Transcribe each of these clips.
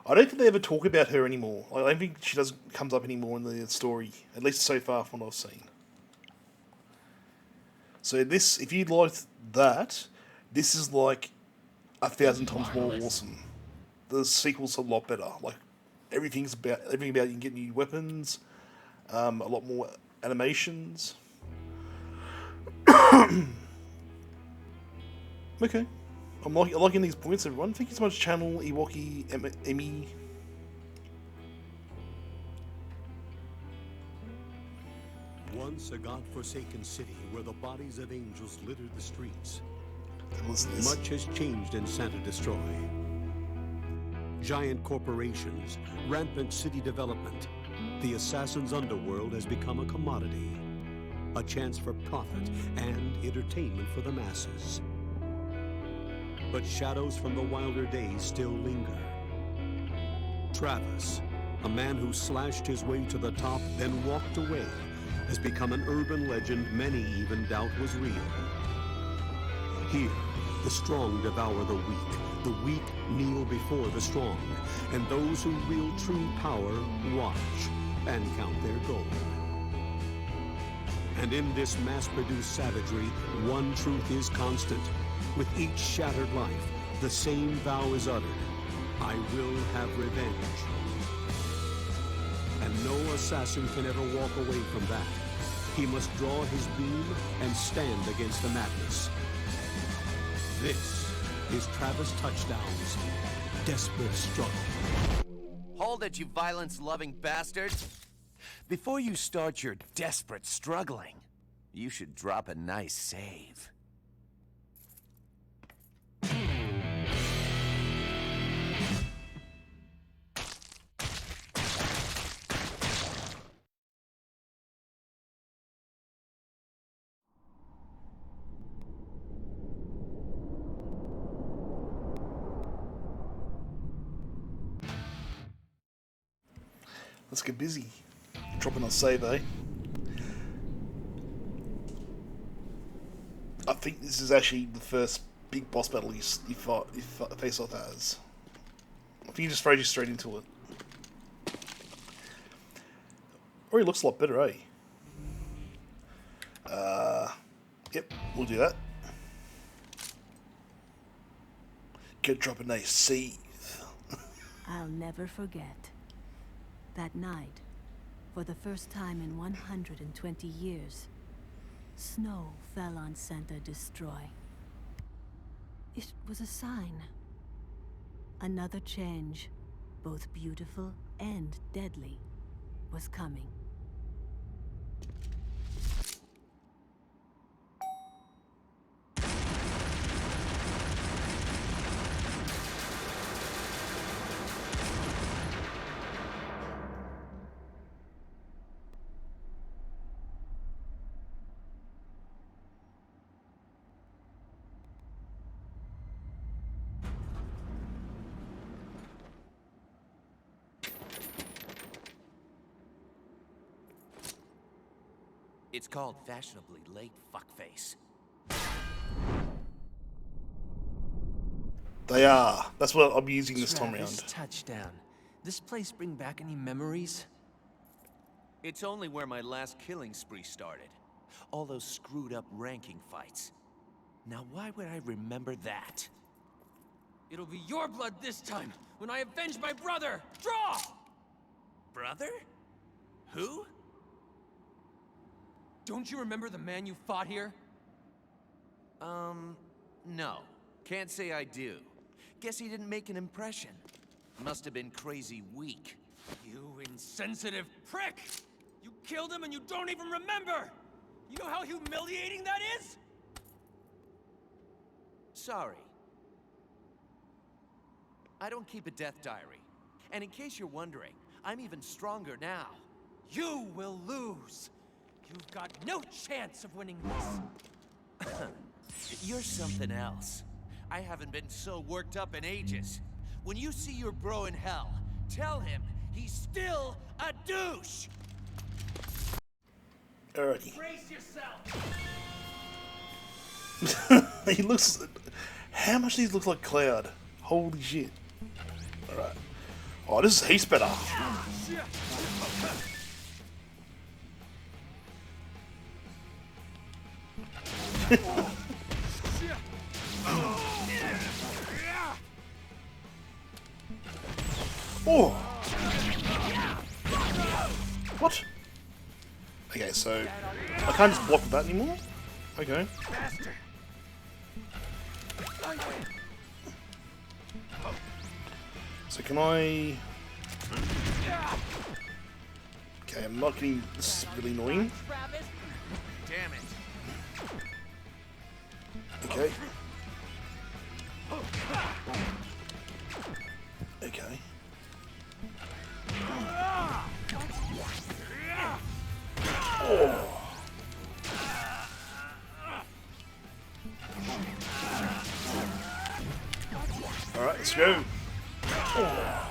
I don't think they ever talk about her anymore. I don't think she comes up anymore in the story, at least so far from what I've seen. So this, if you liked that, this is like 1,000 times more awesome. The sequel's a lot better. Like everything about you can get new weapons, a lot more animations. Okay. I'm liking these points, everyone. Thank you so much, channel, Ewokey, Emmy. Once a god-forsaken city where the bodies of angels littered the streets. Much has changed in Santa Destroy. Giant corporations, rampant city development. The assassin's underworld has become a commodity. A chance for profit and entertainment for the masses. But shadows from the wilder days still linger. Travis, a man who slashed his way to the top, then walked away, has become an urban legend many even doubt was real. Here, the strong devour the weak kneel before the strong, and those who wield true power watch and count their gold. And in this mass-produced savagery, one truth is constant. With each shattered life, the same vow is uttered: I will have revenge. And no assassin can ever walk away from that. He must draw his beam and stand against the madness. This is Travis Touchdown's desperate struggle. Hold it, you violence-loving bastard! Before you start your desperate struggling, you should drop a nice save. Let's get busy. Dropping on save, eh? I think this is actually the first big boss battle you face off as. I think he just throws you straight into it. Already looks a lot better, eh? Yep, we'll do that. Get drop a nice save. I'll never forget. That night, for the first time in 120 years, snow fell on Santa Destroy. It was a sign. Another change, both beautiful and deadly, was coming. It's called fashionably late fuckface. They are. That's what I'm using this time Travis around. Touchdown. This place bring back any memories? It's only where my last killing spree started. All those screwed up ranking fights. Now why would I remember that? It'll be your blood this time, when I avenge my brother! Draw! Brother? Who? Don't you remember the man you fought here? No. Can't say I do. Guess he didn't make an impression. Must have been crazy weak. You insensitive prick! You killed him and you don't even remember! You know how humiliating that is? Sorry. I don't keep a death diary. And in case you're wondering, I'm even stronger now. You will lose! You've got no chance of winning this! You're something else. I haven't been so worked up in ages. When you see your bro in hell, tell him he's still a douche! Alrighty. Brace yourself! He looks... How much do these look like Cloud? Holy shit. Alright. Oh, this is heaps better. Oh! What? Okay, so I can't just block that anymore? Okay. So can I... Okay, I'm not getting... This is really annoying. Damn it. Okay. Okay. Oh. Alright, let's go. Oh.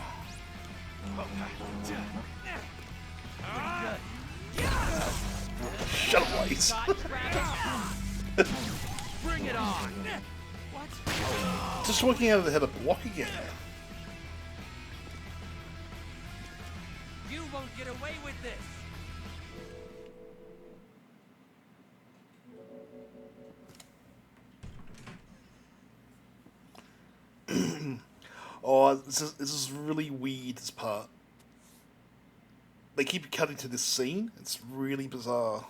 Shut up, Blaze. Bring it on. What? Just working out of the head of block again. You won't get away with this. Oh, this is really weird, this part. They keep cutting to this scene. It's really bizarre.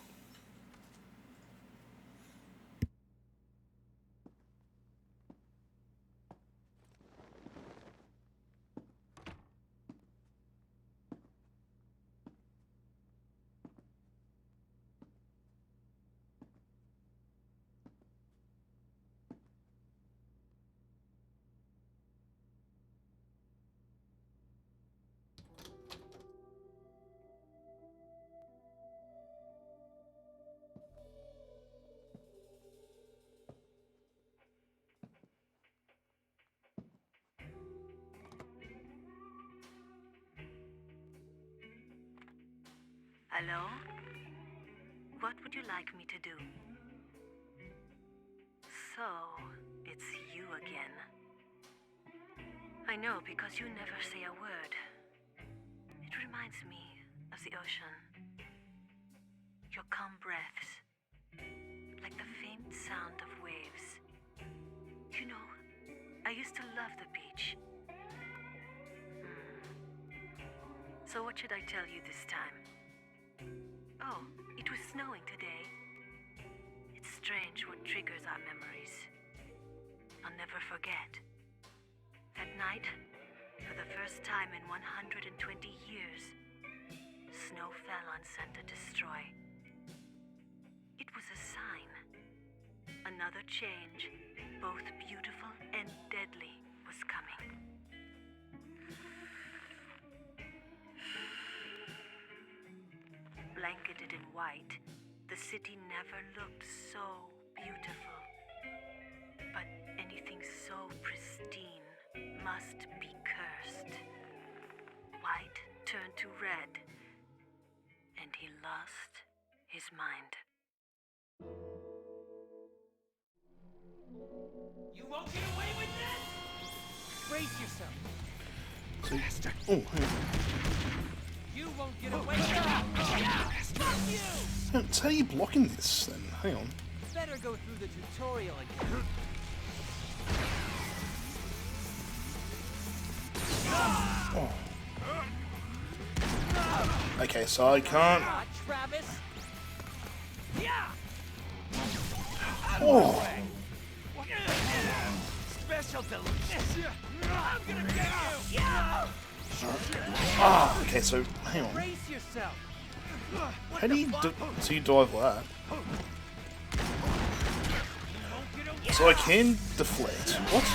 Hello? What would you like me to do? So, it's you again. I know, because you never say a word. It reminds me of the ocean. Your calm breaths, like the faint sound of waves. You know, I used to love the beach. So what should I tell you this time? Oh, it was snowing today. It's strange what triggers our memories. I'll never forget. That night, for the first time in 120 years, snow fell on Center Destroy. It was a sign. Another change, both beautiful and deadly, was coming. Blanketed in white, the city never looked so beautiful. But anything so pristine must be cursed. White turned to red, and he lost his mind. You won't get away with this! Brace yourself. So, oh, hang on. You won't get away with this! Fuck you! How are you blocking this then? Hang on. Better go through the tutorial again. Oh. Okay, so I can't. Travis. Yeah. Oh. Special delicious. I'm gonna get you. Yeah. Ah. Okay, so hang on. Brace yourself. How do you so you dive that? So I can deflect. What?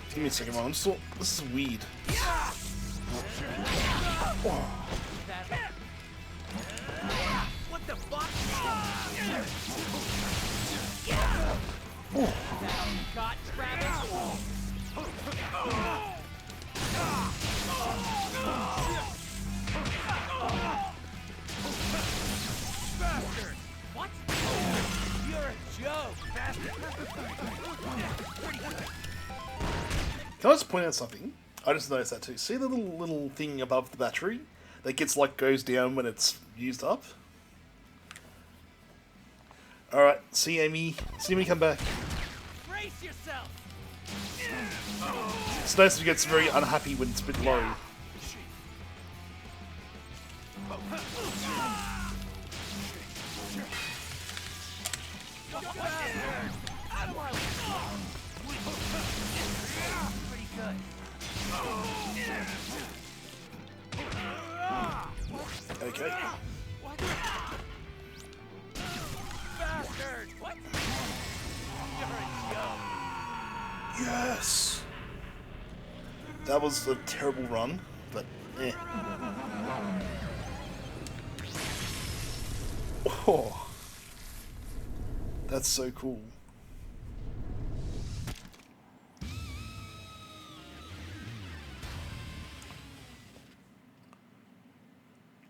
Give me a second, I'm still. This is weird. Oh. What the fuck? Oh. Got Travis. Bastard! What? You're a joke, bastard! Pretty good. Can I just point out something? I just noticed that too. See the little thing above the battery that gets like goes down when it's used up? Alright, see Amy. See me come back. Brace yourself. Snowstorm gets very unhappy when it's a bit low. Pretty good. Okay. Bastard! What? You're a joke. Yes! That was a terrible run, but eh. Oh. That's so cool.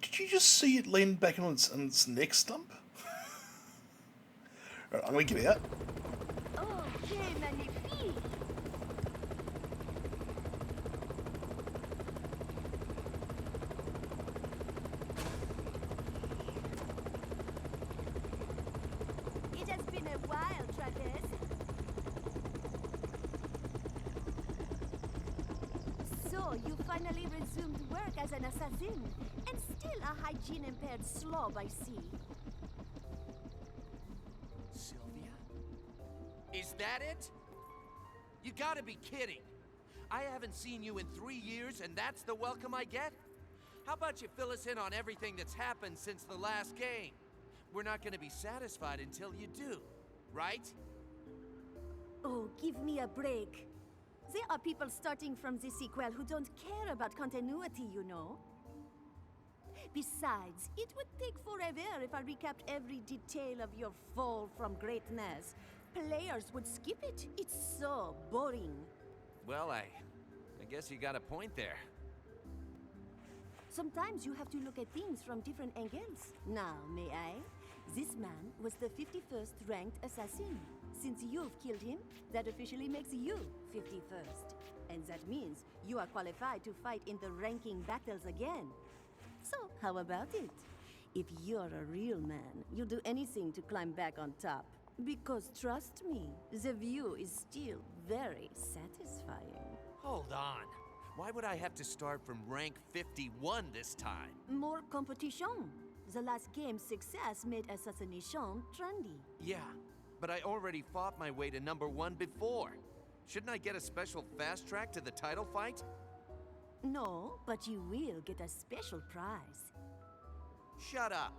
Did you just see it lean back on its neck stump? Alright, I'm gonna get out. Okay, magnifique. It has been a while, Travis. So, you finally resumed work as an assassin, and still a hygiene-impaired slob, I see. Sylvia? Is that it? You gotta be kidding. I haven't seen you in 3 years and that's the welcome I get? How about you fill us in on everything that's happened since the last game? We're not gonna be satisfied until you do, right? Oh, give me a break. There are people starting from this sequel who don't care about continuity, you know. Besides, it would take forever if I recapped every detail of your fall from greatness. Players would skip it. It's so boring. Well, I guess you got a point there. Sometimes you have to look at things from different angles. Now, may I? This man was the 51st ranked assassin. Since you've killed him, that officially makes you 51st. And that means you are qualified to fight in the ranking battles again. So, how about it? If you're a real man, you'll do anything to climb back on top. Because trust me, the view is still very satisfying. Hold on. Why would I have to start from rank 51 this time? More competition. The last game's success made assassination trendy. Yeah, but I already fought my way to #1 before. Shouldn't I get a special fast track to the title fight? No, but you will get a special prize. Shut up.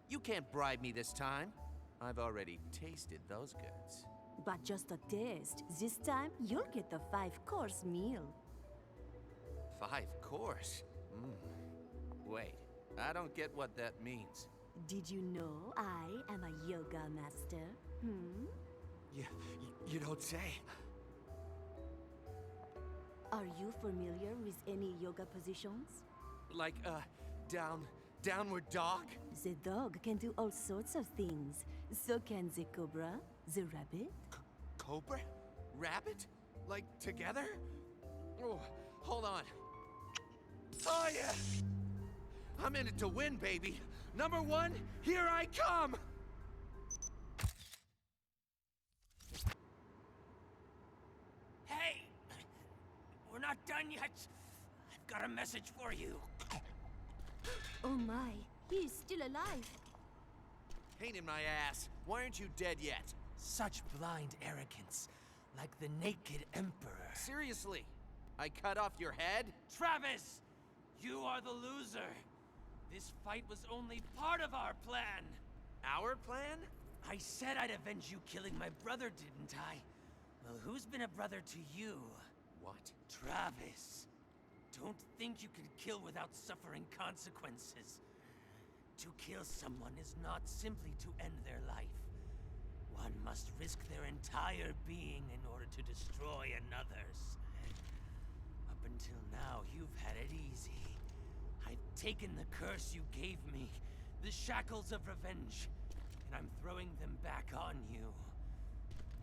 You can't bribe me this time. I've already tasted those goods. But just a taste. This time, you'll get the 5-course meal. 5 course? Wait, I don't get what that means. Did you know I am a yoga master? You don't say. Are you familiar with any yoga positions? Like, downward dog? The dog can do all sorts of things. So can the cobra, the rabbit. Cobra? Rabbit? Like, together? Oh, hold on. Oh, yeah! I'm in it to win, baby. #1, here I come! Hey! We're not done yet. I've got a message for you. Oh my, he is still alive. Pain in my ass. Why aren't you dead yet? Such blind arrogance. Like the naked emperor. Seriously? I cut off your head? Travis! You are the loser. This fight was only part of our plan. Our plan? I said I'd avenge you killing my brother, didn't I? Well, who's been a brother to you? What? Travis. Don't think you can kill without suffering consequences. To kill someone is not simply to end their life. One must risk their entire being in order to destroy another's. Up until now, you've had it easy. I've taken the curse you gave me, the shackles of revenge, and I'm throwing them back on you.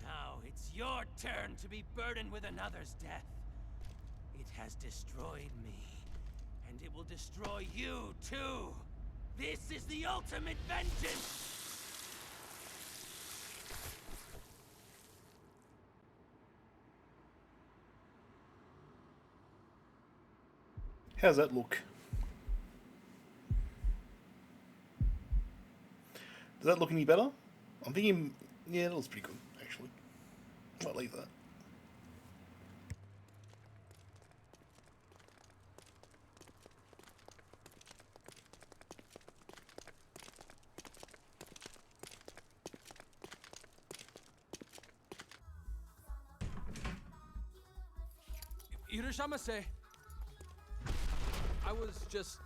Now it's your turn to be burdened with another's death. It has destroyed me, and it will destroy you too. This is the ultimate vengeance! How's that look? Does that look any better? I'm thinking, yeah, that looks pretty good, actually. Might leave that. Irashamase. I was just,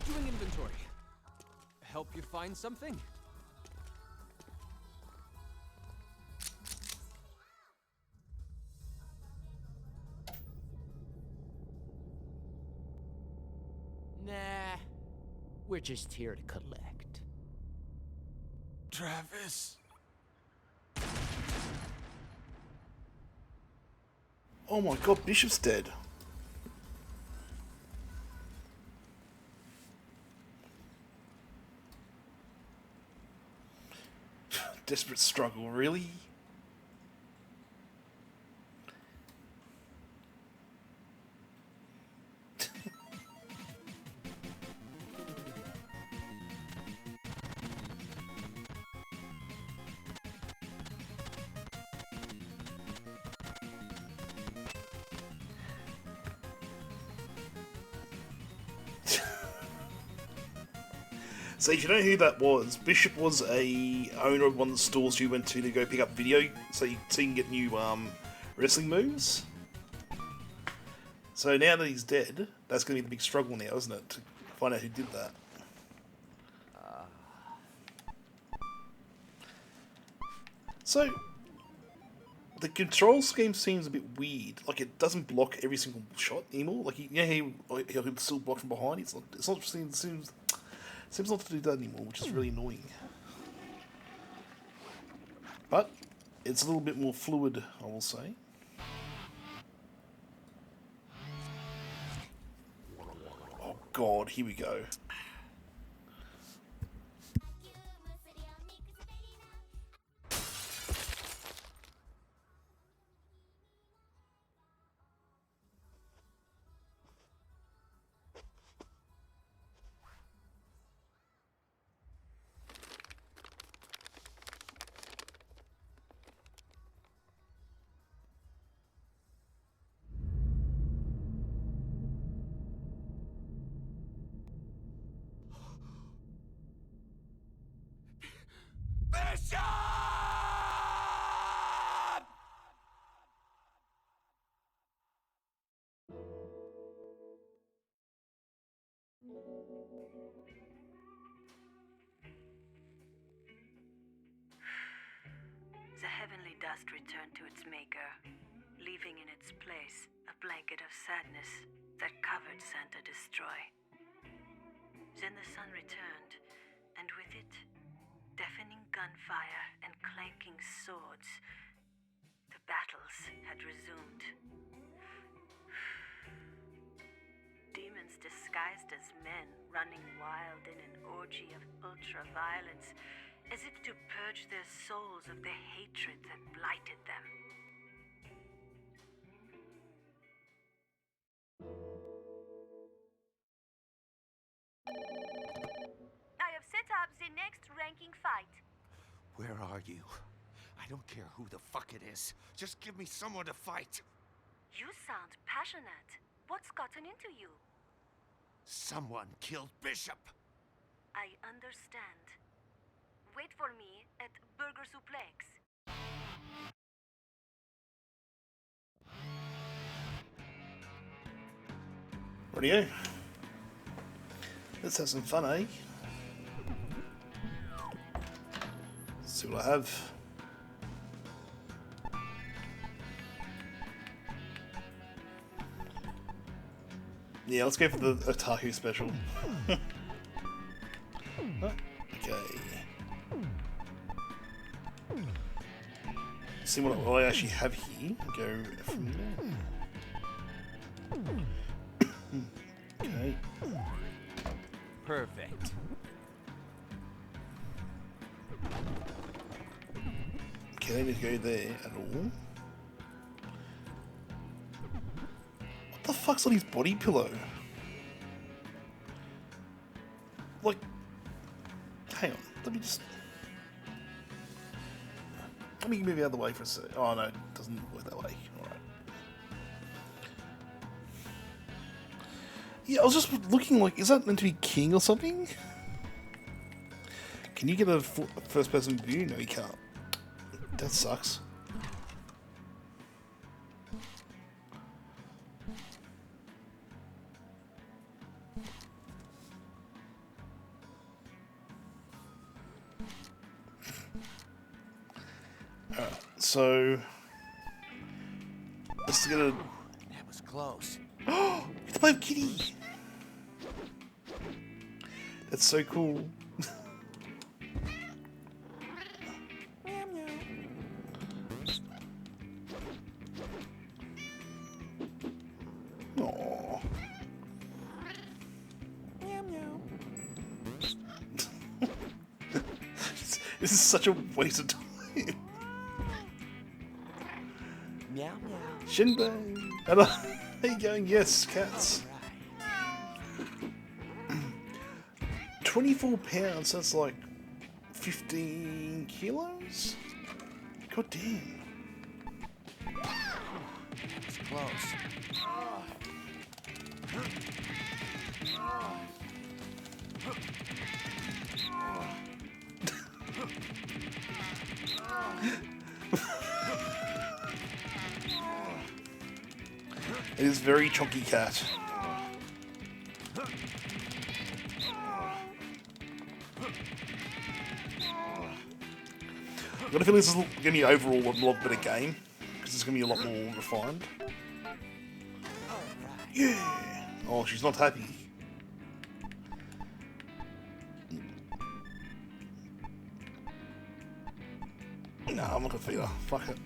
doing inventory. Help you find something? Nah, we're just here to collect. Travis. Oh my god, Bishop's dead. Desperate struggle, really? So if you don't know who that was, Bishop was a owner of one of the stores you went to go pick up video, so you can get new wrestling moves. So now that he's dead, that's going to be the big struggle now, isn't it? To find out who did that. So the control scheme seems a bit weird. Like, it doesn't block every single shot anymore. Like, he'll still block from behind. It's not seems not to do that anymore, which is really annoying. But it's a little bit more fluid, I will say. Oh god, here we go. The heavenly dust returned to its maker, leaving in its place a blanket of sadness that covered Santa Destroy. Then the sun returned, and with it, deafening gunfire and clanking swords. The battles had resumed. Demons disguised as men, running wild in an orgy of ultra-violence, as if to purge their souls of the hatred that blighted them. I have set up the next ranking fight. Where are you? I don't care who the fuck it is. Just give me someone to fight. You sound passionate. What's gotten into you? Someone killed Bishop. I understand. Wait for me at Burger Suplex. Rightio. Let's have some fun, eh? Let's see what I have. Yeah, let's go for the Otaku special. Okay. See what I actually have here. Go from there. Okay. Perfect. Okay, I need to go there at all. What the fuck's on his body pillow? Like, hang on, let me just... Let me move out of the way for a sec. Oh no, it doesn't work that way. Alright. Yeah, I was just looking like, is that meant to be king or something? Can you get a first person view? No, you can't. That sucks. Alright, so let's get a... That was close. Oh, it's my kitty! That's so cool. Aww. This is such a waste of time. Meow meow. Shinbei! Hello. How you going? Yes, cats. 24 pounds, that's like 15 kilos? God damn. That was close. It is very chunky cat. I've got a feeling this is going to be overall a lot better game, because it's going to be a lot more refined. Yeah! Oh, she's not happy. No, I'm not going to feed her. Fuck it.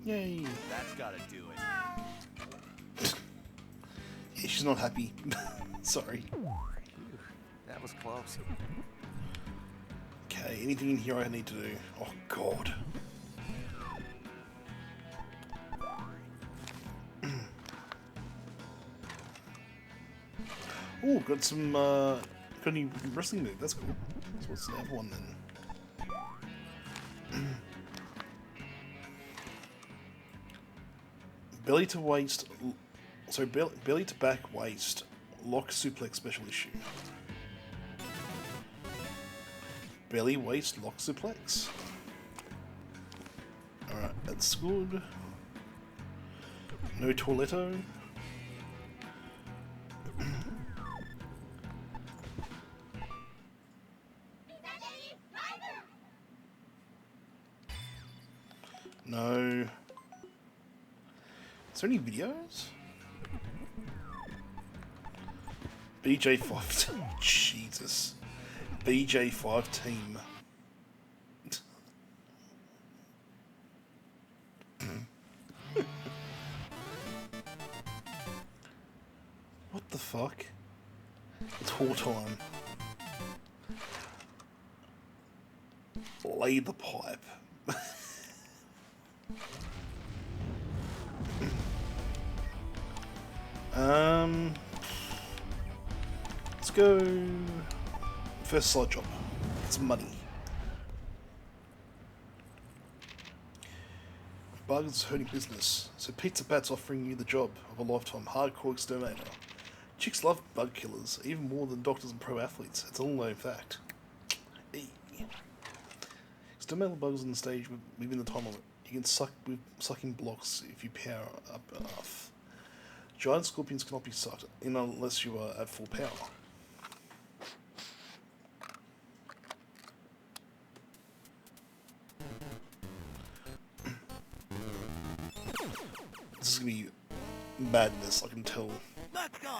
Yay. That's gotta do it. Yeah, she's not happy. Sorry. That was close. Okay, anything in here I need to do? Oh, God. Oh, got some, got any wrestling move. That's cool. So what's the other one then? Belly to waist, so belly to back waist, lock suplex special issue. Belly waist lock suplex. Alright, that's good. No toiletto. No. Is there any videos? BJ5 Jesus. BJ5 team. What the fuck? It's whore time. Lay the pipe. Let's go first side job. Get some money. Bugs hurting business. So Pizza Pat's offering you the job of a lifetime. Hardcore exterminator. Chicks love bug killers, even more than doctors and pro athletes. It's a well-known fact. Hey. Exterminate bugs on the stage within the time limit. You can suck with sucking blocks if you power up enough. Giant scorpions cannot be sucked in unless you are at full power. This is gonna be madness, I can tell. Let's go.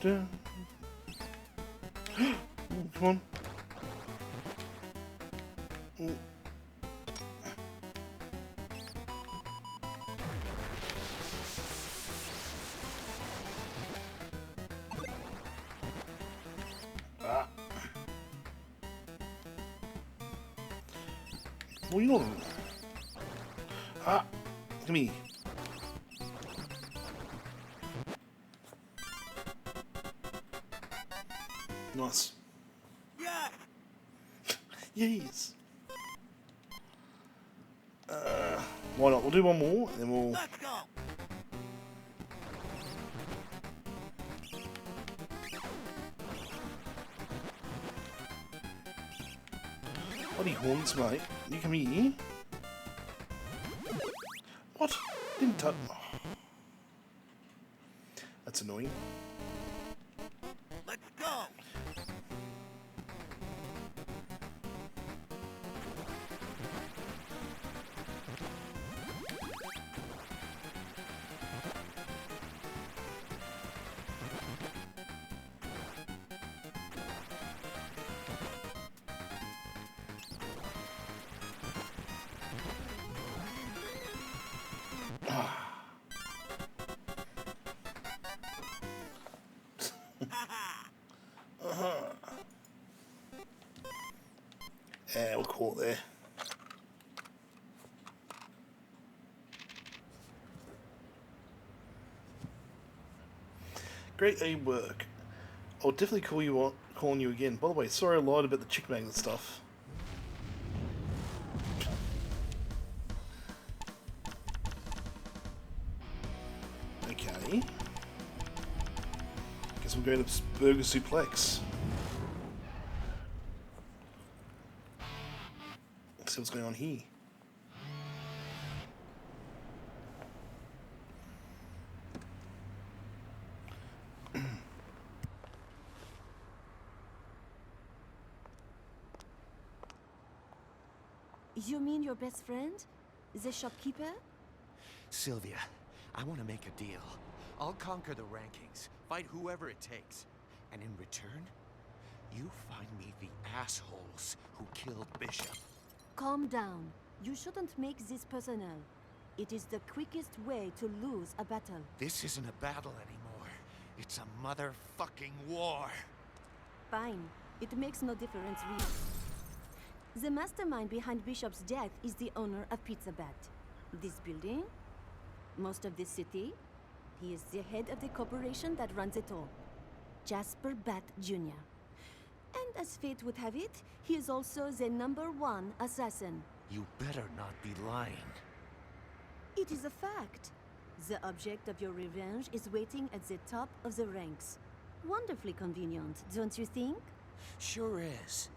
Ooh, come on. Ooh. Ah. Well, you know. Ah, come here. Nice. Yeah. Yes. Why not? We'll do one more, and then we'll. Let's go. Bloody horns, mate. You come here. What? Didn't touch. Oh. That's annoying. Let's go. Yeah, we'll call it there. Great A work. I'll definitely calling you again. By the way, sorry I lied about the chick magnet stuff. Okay. Guess we're going to Burger Suplex. Let's see what's going on here. You mean your best friend? The shopkeeper? Sylvia, I want to make a deal. I'll conquer the rankings, fight whoever it takes. And in return, you find me the assholes who killed Bishop. Calm down. You shouldn't make this personal. It is the quickest way to lose a battle. This isn't a battle anymore. It's a motherfucking war. Fine. It makes no difference really. The mastermind behind Bishop's death is the owner of Pizza Bat. This building, most of this city, he is the head of the corporation that runs it all. Jasper Bat Jr. And as fate would have it, he is also the #1 assassin. You better not be lying. It is a fact. The object of your revenge is waiting at the top of the ranks. Wonderfully convenient, don't you think? Sure is.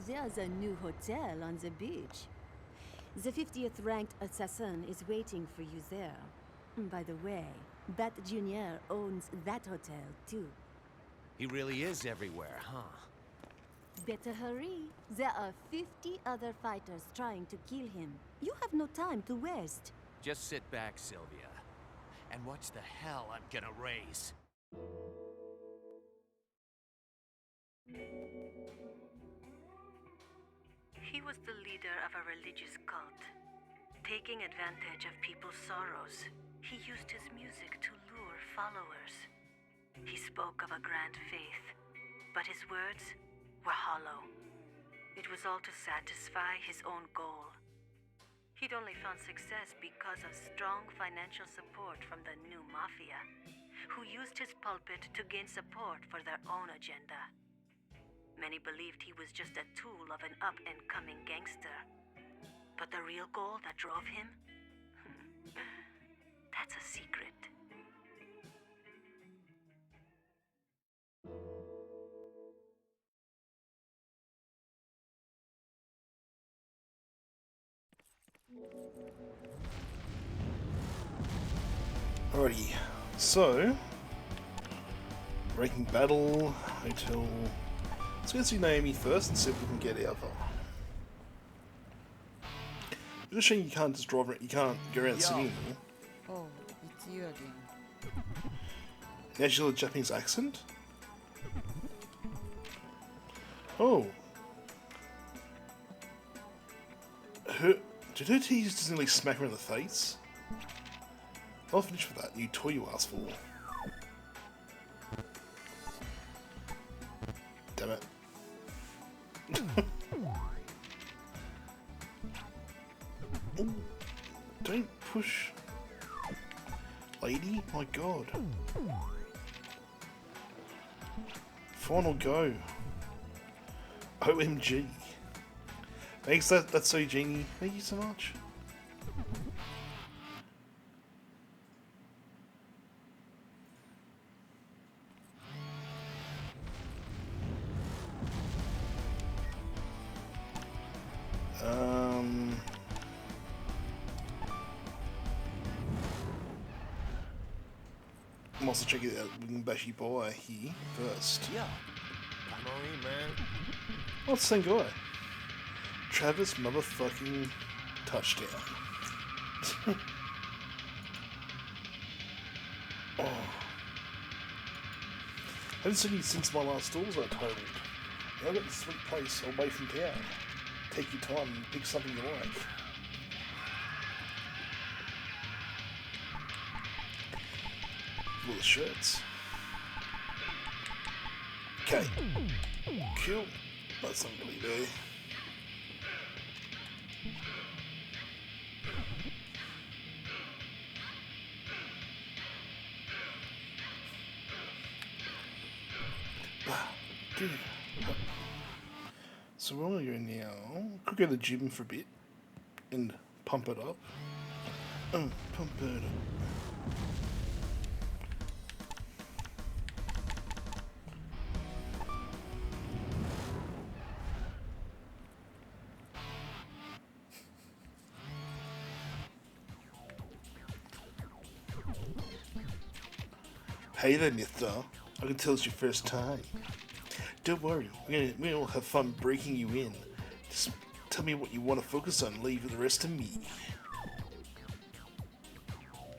There's a new hotel on the beach. The 50th ranked assassin is waiting for you there. By the way, Bat Jr. owns that hotel too. He really is everywhere, huh? Better hurry. There are 50 other fighters trying to kill him. You have no time to waste. Just sit back, Sylvia, and watch the hell I'm gonna raise. He was the leader of a religious cult. Taking advantage of people's sorrows, he used his music to lure followers. He spoke of a grand faith, but his words were hollow. It was all to satisfy his own goal. He'd only found success because of strong financial support from the new mafia, who used his pulpit to gain support for their own agenda. Many believed he was just a tool of an up-and-coming gangster. But the real goal that drove him? That's a secret. Alrighty, so Breaking Battle, Hotel. Let's go see Naomi first and see if we can get out of her. It's a shame you can't just drive around, you can't go around the city anymore. Oh, it's you again. Now she's got a Japanese accent? Oh. Did her teeth just nearly smack her in the face? I'll finish with that, you toy you asked for. Damn it. Ooh, don't push. Lady, my god. Final go. OMG. Thanks, that's so genie. Thank you so much. I'm also checking out Wingbashi Boy here first. Yeah. Come on in, man. Oh, it's the same guy. Travis motherfucking touchdown. Oh. Haven't seen you since my last stores I totaled. Now I've got this sweet place away from town. Take your time and pick something you like. All the shirts. Okay. Cool. That's not really there. Dude. So where am I going now? Could go to the gym for a bit and pump it up. Pump it up. Hey there, mister. I can tell it's your first time. Don't worry, we're gonna have fun breaking you in. Just tell me what you want to focus on, leave the rest to me.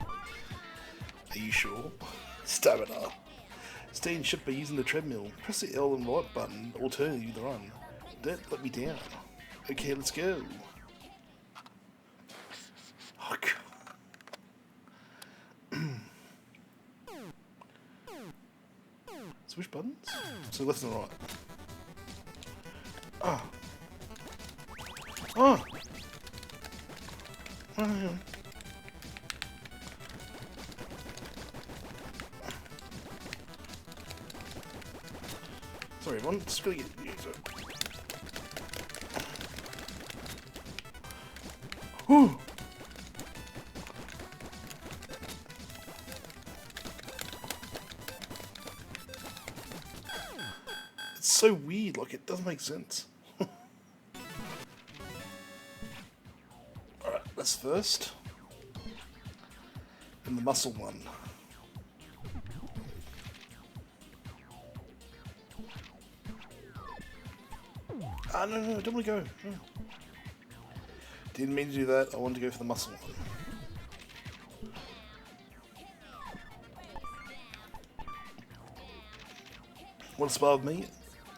Are you sure? Stamina. Stay in shape by using the treadmill. Press the L and right button, alternatively the run. Don't let me down. Okay, let's go. Oh, God. So which buttons? So left and right. Ah. Ah. Oh, hang on. Sorry, everyone. Just gotta get used to it. Whew. It's so weird, like it doesn't make sense. Alright, that's first. And the muscle one. Ah, no, don't want to go. No. Didn't mean to do that, I wanted to go for the muscle one. What's above me?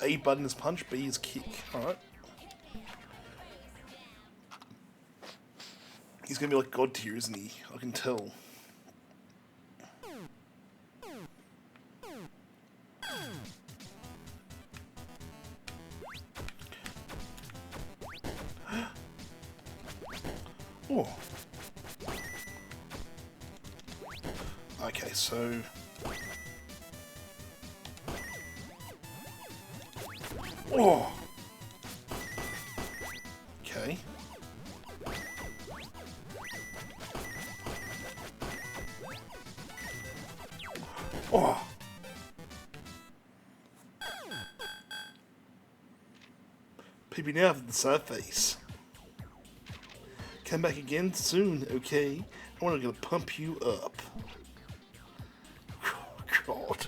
A button is punch, B is kick. Alright. He's gonna be like God tier, isn't he? I can tell. Oh. Okay, so... Oh! Okay. Oh. Peeping out of the sad face. Come back again soon, okay? I'm gonna pump you up. Oh, God.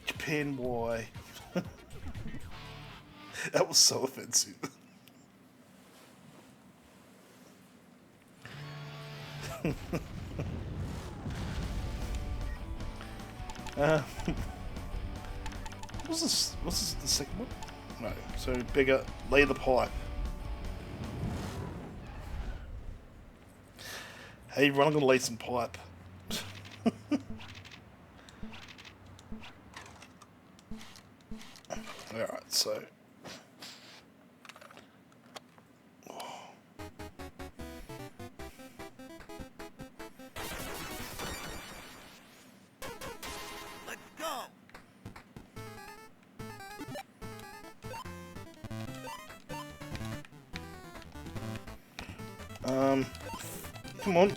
Japan, why? That was so offensive. What's this? What's this, the second one? No. So bigger. Lay the pipe. Hey, everyone, I'm gonna lay some pipe. All right. So. Come on.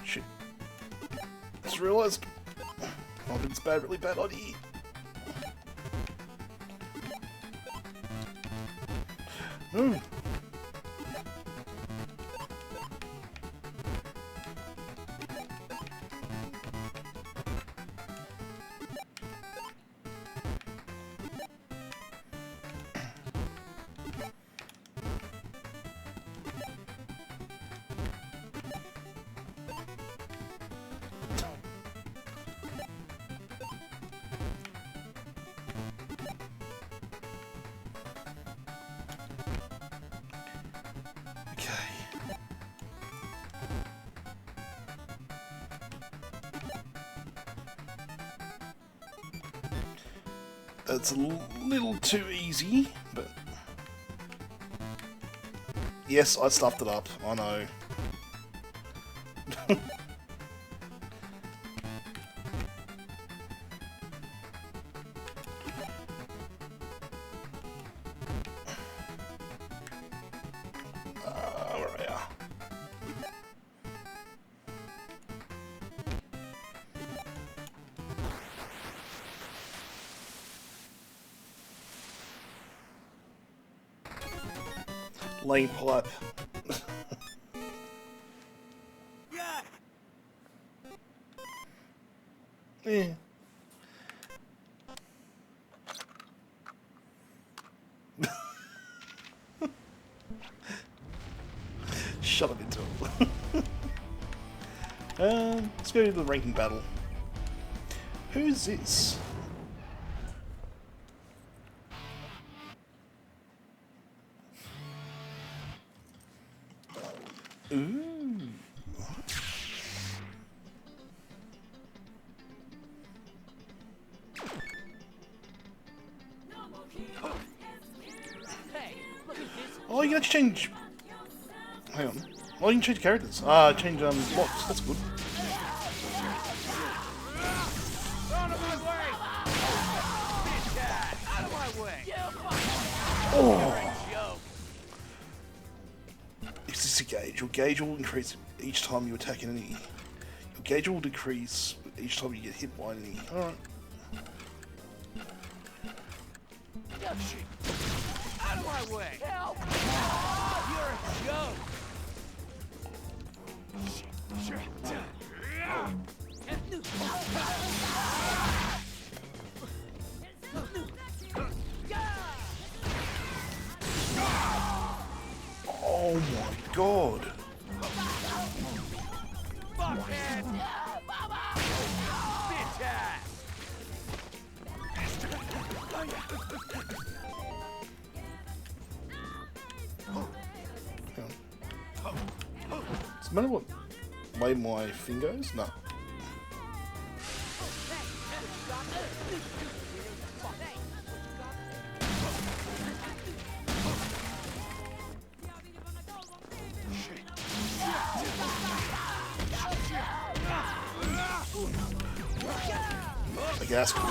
Shit. Just realised. I think it's bad, really bad idea. No. That's a little too easy, but... Yes, I stuffed it up, I know. Where are you? Lane pipe. Yeah. Shut up into it. Let's go to the ranking battle. Who's this? Ooh. Oh, you can change. Hang on. Oh, you can change characters. Change locks. That's good. Oh. Is this a gauge? Your gauge will increase each time you attack an enemy. Your gauge will decrease each time you get hit by an enemy. Alright. Out of my way! Help! You're a joke! Oh my god! Fuckhead! Bitch ass! Does it matter what way my finger goes? No. a gas core.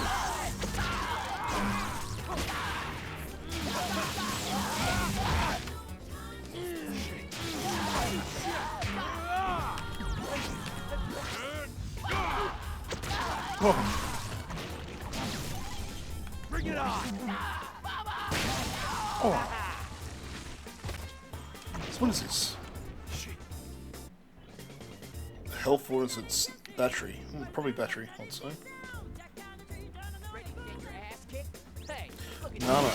Oh. Bring it on! Oh. So what is this? Health, or is it battery? Probably battery, I'd say. No.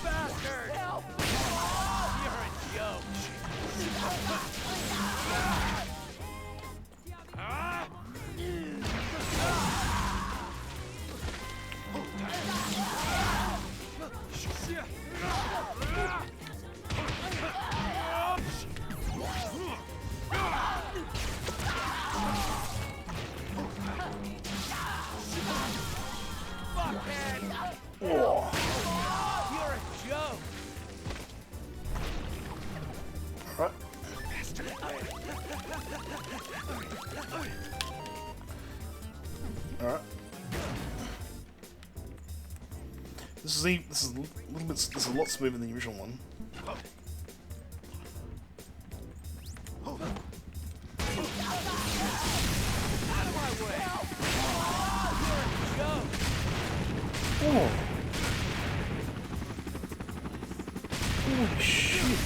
Bastard! Help! You're a joke! Oh. You're a joke! Alright. Alright. This is a little bit. This is a lot smoother than the original one. Out of my way! You're a joke! Oh. Holy shit.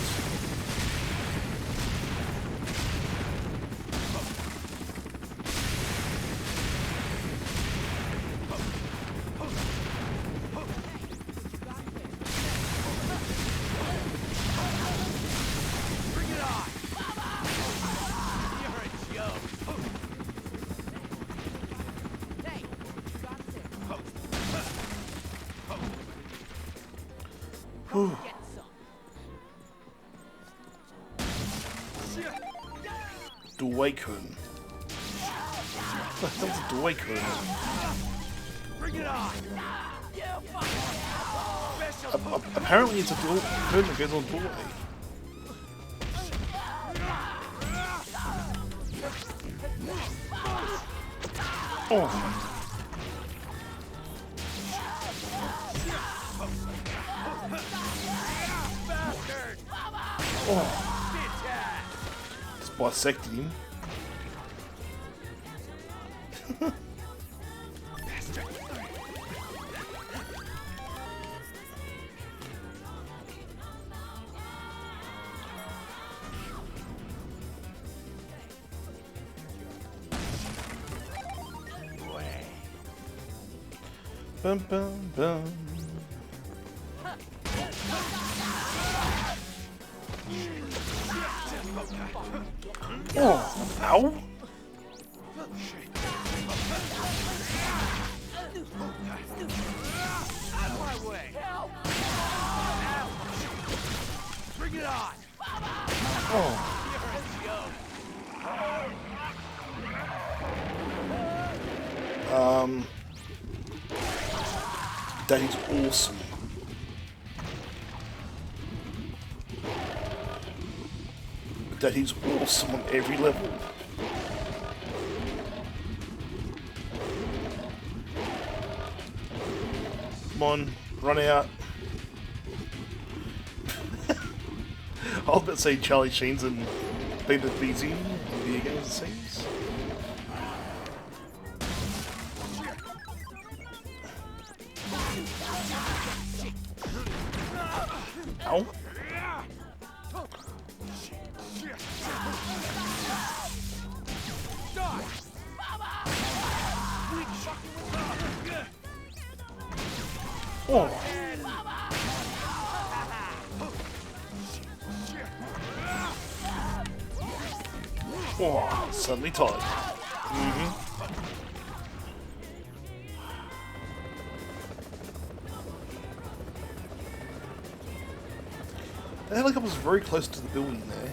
Bring it on! You're a joke! Hey, you got Whew. Awaken. What the hell's a awaken? Bring it on! Apparently it's a door curtain that goes on doorway. Oh. Oh. Just bisected him. Bum bum bum. Oh, ow! Out of my way! Help! Bring it on! Oh. That is awesome. That is awesome on every level. Come on, run out. I was about to say Charlie Sheen's and Peter BZ in video games, it seems. Ow. Oh. Oh, suddenly tight. The helicopter's very close to the building there.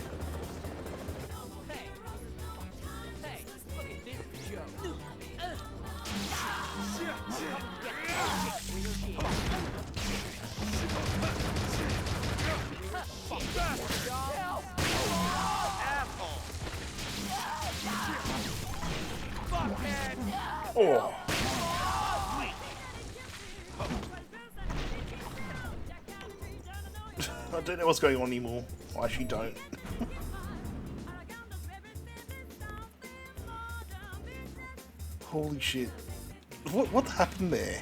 Oh. I don't know what's going on anymore. I actually don't. Holy shit. What happened there?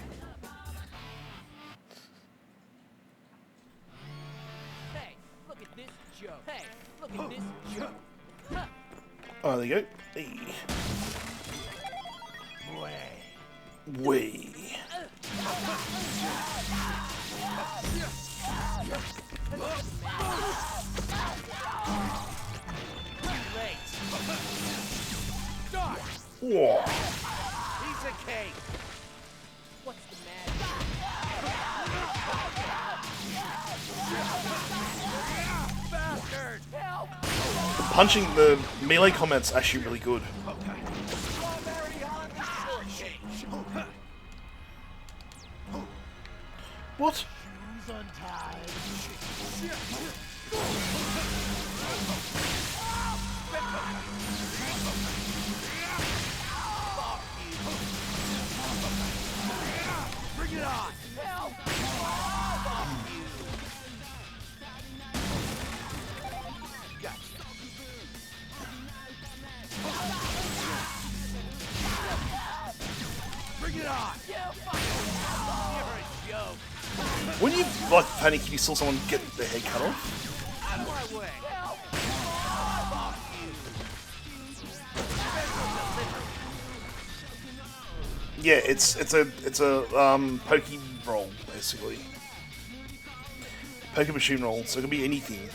Hey, look at this joke. Hey, look at this joke. Oh, there you go. Hey. Way. Whoa. Piece of cake. What's the matter? Bastard! Help! Punching the melee combat's actually really good. What? Bring it on! Help! Bring it on! You're a joke! Wouldn't you like panic if you saw someone get their head cut off? Out of my way! Help! Yeah, it's a poke roll basically. Poke machine roll, so it can be anything.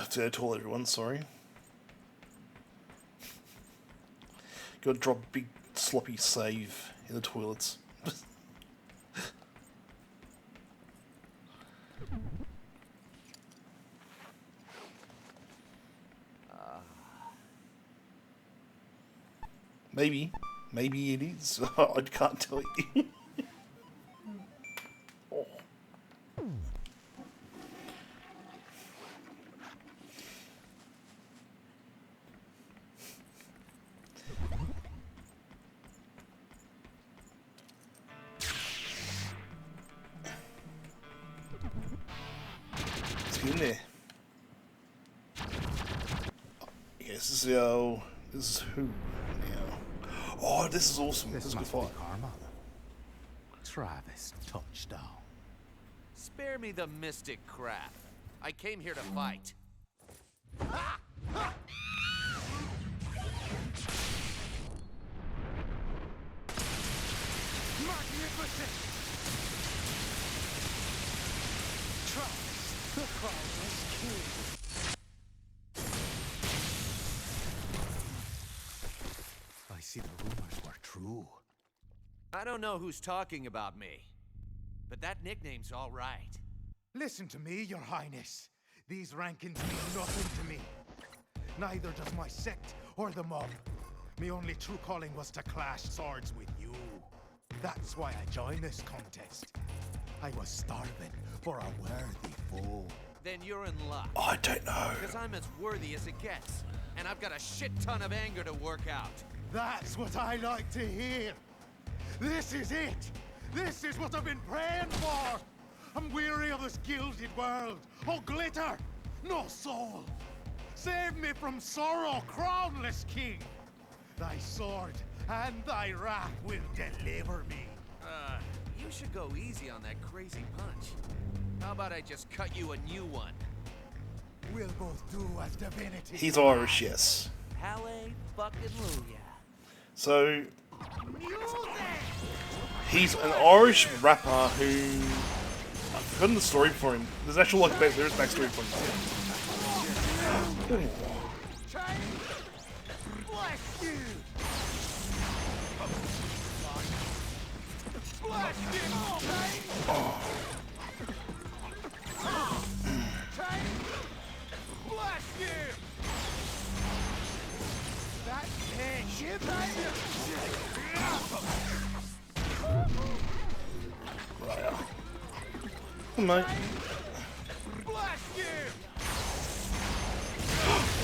To the toilet, everyone. Sorry. Gotta drop a big sloppy save in the toilets. Maybe it is. I can't tell you. Oh. Let's get in there. Yes, this is who now. Oh, this is awesome. This is a good fight. Travis touchdown. Spare me the mystic crap. I came here to fight. Magnificent! Travis, the Crownless King. I see the rumors were true. I don't know who's talking about me, but that nickname's all right. Listen to me, Your Highness. These rankings mean nothing to me. Neither does my sect or the mob. My only true calling was to clash swords with you. That's why I joined this contest. I was starving for a worthy foe. Then you're in luck. I don't know. Because I'm as worthy as it gets, and I've got a shit ton of anger to work out. That's what I like to hear. This is it! This is what I've been praying for! I'm weary of this gilded world. Oh, glitter! No soul! Save me from sorrow, crownless king! Thy sword and thy wrath will deliver me. You should go easy on that crazy punch. How about I just cut you a new one? We'll both do as divinity. He's Irish, yes. Hallelujah. So he's an Irish rapper who I've forgotten the story for him. There's actual like there is backstory for him. Oh. Right. Come on.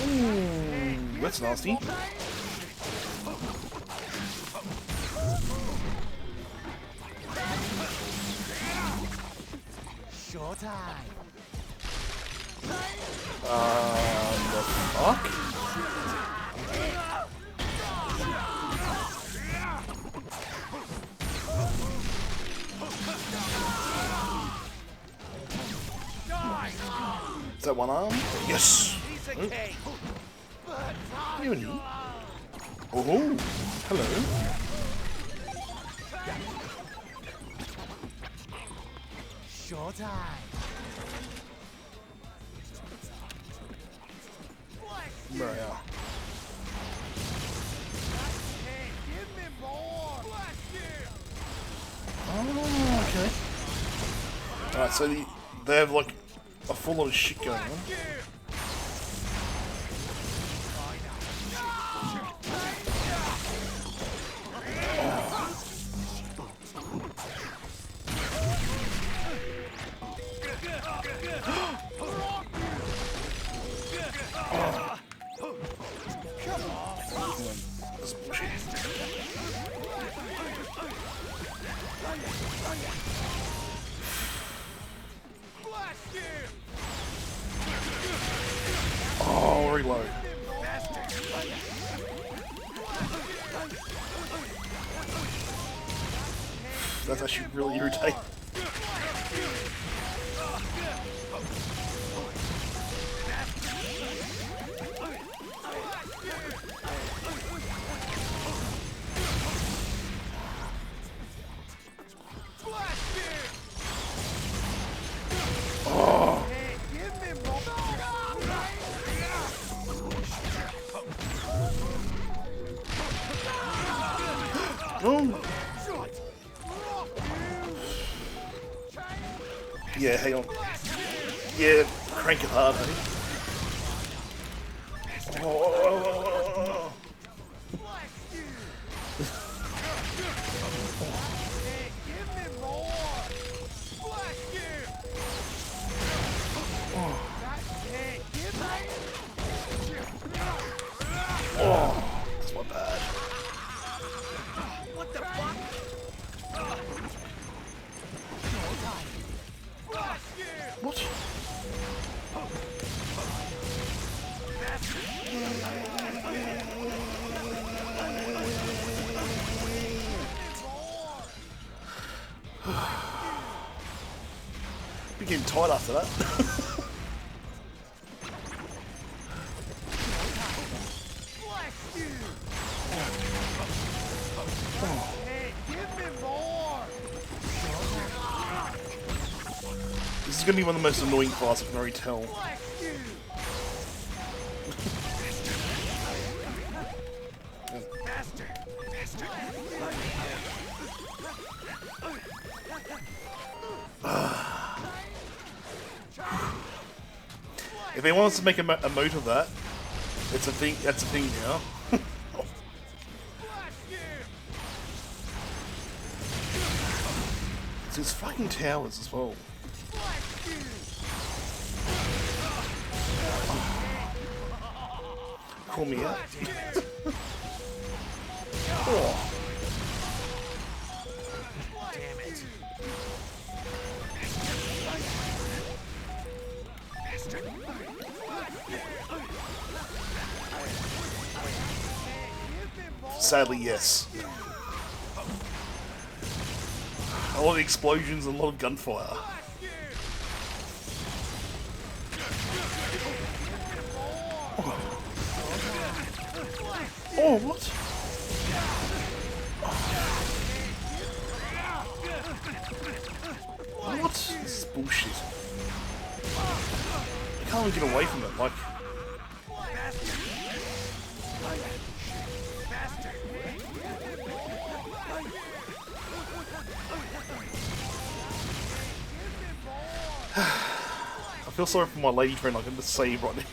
Ooh, that's nasty. Showtime. The fuck? Is that one arm? Yes! Even oh, hello. Showtime. Bruh. Oh, okay. Alright, so they have like a full lot of shit going on. Oh, reload. That's actually really irritating. Oh. Yeah, hang on. Yeah, crank it hard, honey. Oh. Oh, that's not bad. What the fuck? What? Be getting tired after that. This is going to be one of the most annoying parts, I can already tell. If they want us to make a moat of that, it's a thing. That's a thing now. It's these fucking towers as well. Call me out. Oh. Damn it. Sadly, yes. A lot of explosions and a lot of gunfire. Oh, what? What? This is bullshit. I can't even get away from it, like... I feel sorry for my lady friend, I can just save right now.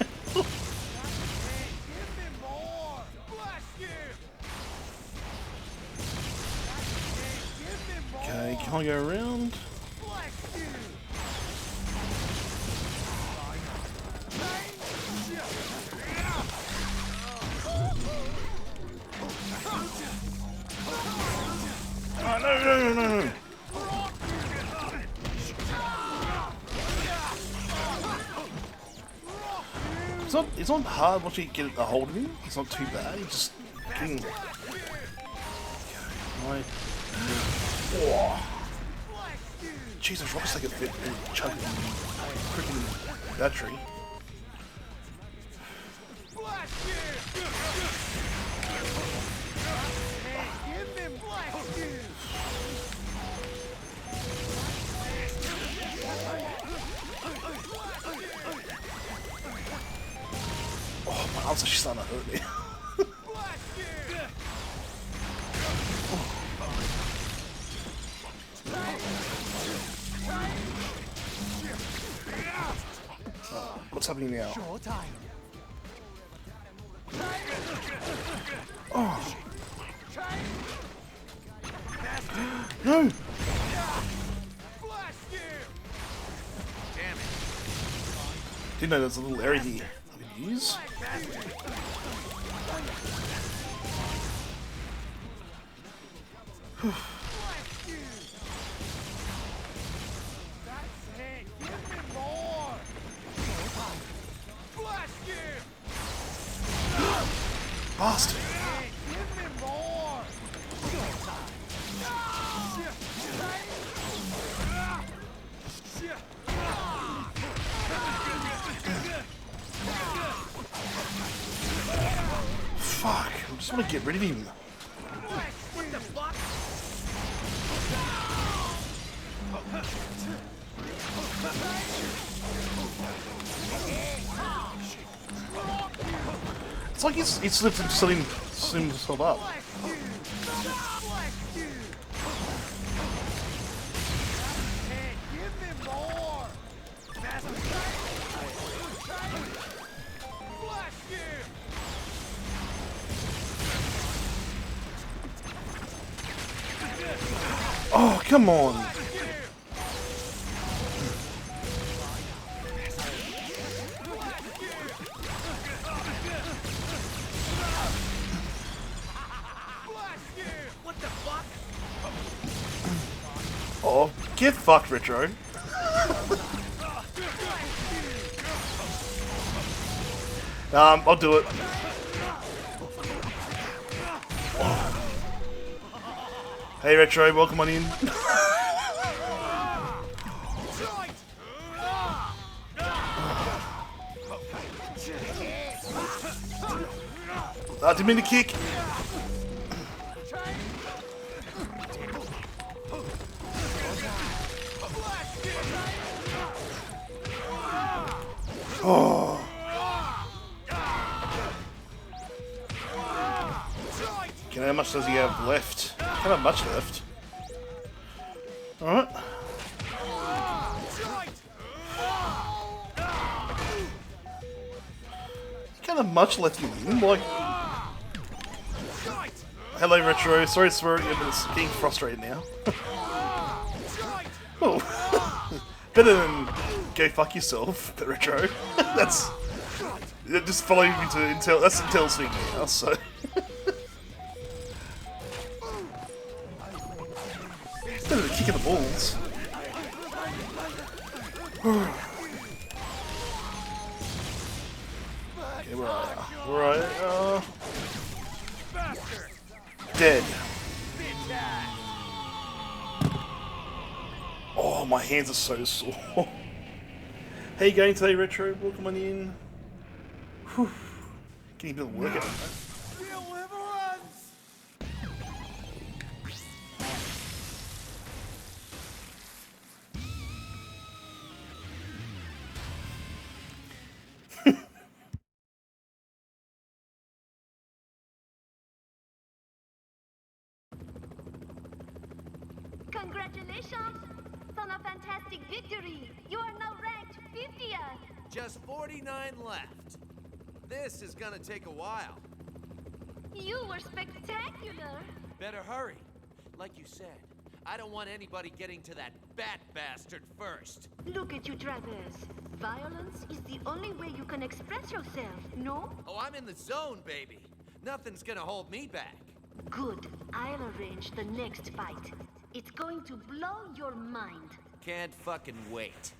Okay, can I go around? Oh, no. It's not hard once you get a hold of him. It's not too bad. He's just getting... Right. Oh. Jesus, rockets like a bit chunky freaking battery. Oh, my arms are starting to hurt me. What's happening now? Oh. No! Didn't know there's a little area here I could use. Bastard! Fuck! I just want to get rid of him. What the fuck? It's like he's slipped himself up. Oh, come on! Oh, get fucked, Retro. I'll do it. Hey, Retro, welcome on in. I didn't mean to kick. Oh. Okay, how much does he have left? Can't have much left. Alright. Can't have much left in him, like... Hello, Retro. Sorry to swear at you, but it's getting frustrated now. Oh. Better than go fuck yourself, but Retro. That's... Just following me to Intel. That's Intel's thing now, so... Better than kicking the balls. Okay, where are you? Where are you? Dead. Oh, my hands are so sore. How you going today, Retro? Welcome on in. Whew. Getting a bit of work out of Congratulations on a fantastic victory. You are now ranked 50th. Just 49 left. This is gonna take a while. You were spectacular. Better hurry. Like you said, I don't want anybody getting to that bat bastard first. Look at you, Travis. Violence is the only way you can express yourself, no? Oh, I'm in the zone, baby. Nothing's gonna hold me back. Good. I'll arrange the next fight. It's going to blow your mind. Can't fucking wait.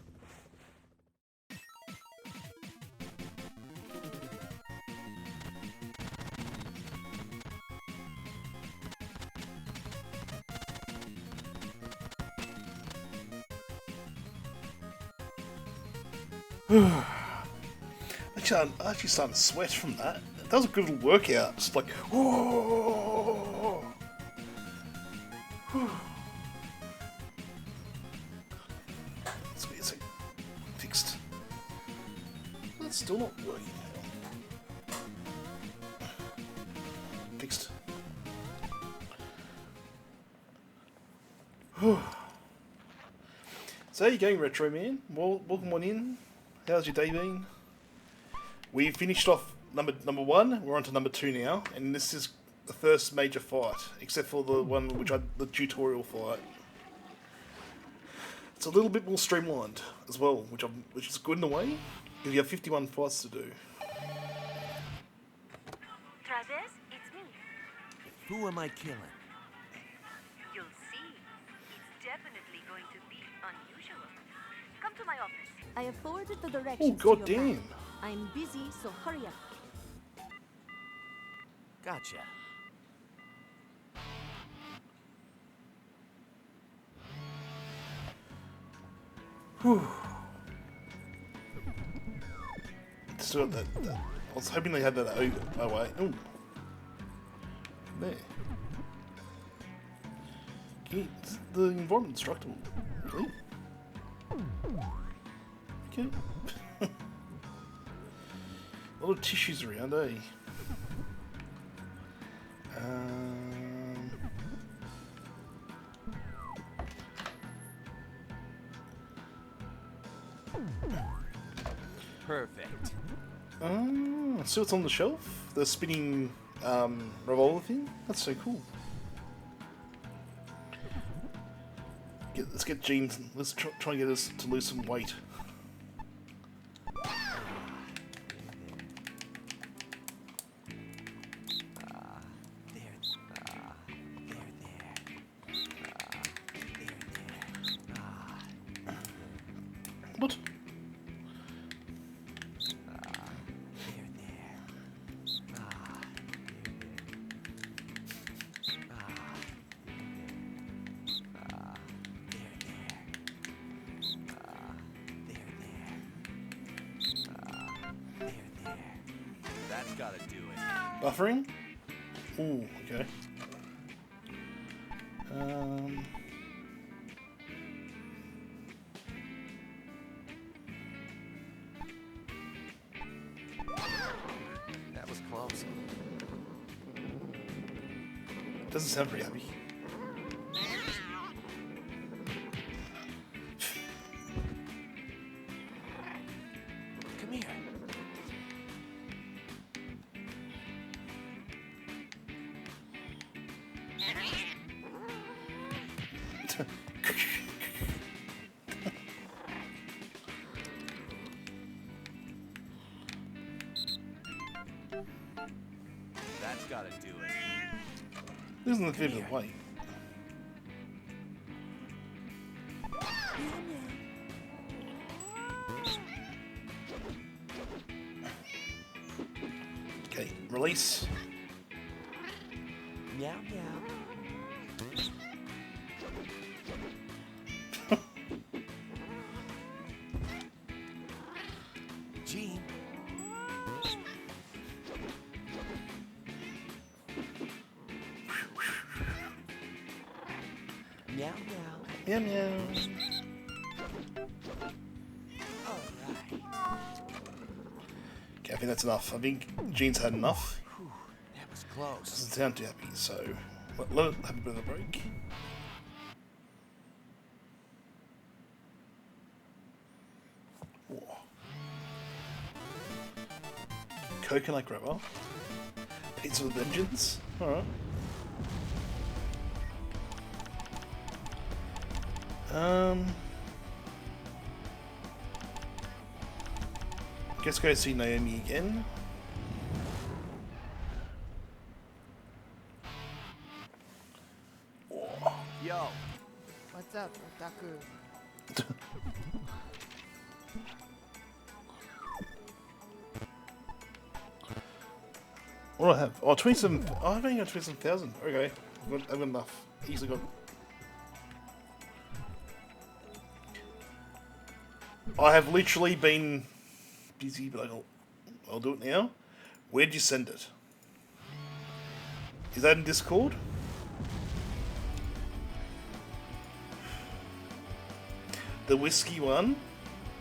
I'm actually starting to sweat from that. That was a good little workout. Just like, whoa. Let's get this fixed. That's still not working. Fixed. So how you going, Retro Man? Well, welcome on in. How's your day been? We finished off number one. We're on to number 2 now, and this is the first major fight, except for the one the tutorial fight. It's a little bit more streamlined as well, which is good in a way, because you have 51 fights to do. Travis, it's me. Who am I killing? You'll see. It's definitely going to be unusual. Come to my office. I have forwarded the directions Oh, god to your damn. bank. I'm busy, so hurry up. Gotcha. Whew. Still got that. I was hoping they had that. Oh wait. Ooh. There. The environment destructible. Really? Okay. A lot of tissues around, eh? Perfect. See what's on the shelf? The spinning revolver thing? That's so cool. Let's get Jeans. Let's try and get us to lose some weight. What? That's gotta do it. Buffering? Ooh, okay. That was close. Doesn't sound very happy. Come here. That's gotta do it. Isn't the fit of the weight? Okay, release. Meow meow. Gene. Meow meow. Meow meow. Alright. Okay, I think that's enough. I think Jean's had enough. That was close. Doesn't sound too happy, so let it have a bit of a break. Whoa. Coconut grabber. Pizza with vengeance. Alright. Guess go see Naomi again. What do I have? Oh, 27. Oh, I've only got 27,000. Okay. I've got enough. Easily got. I have literally been busy, but I'll do it now. Where'd you send it? Is that in Discord? The whiskey one?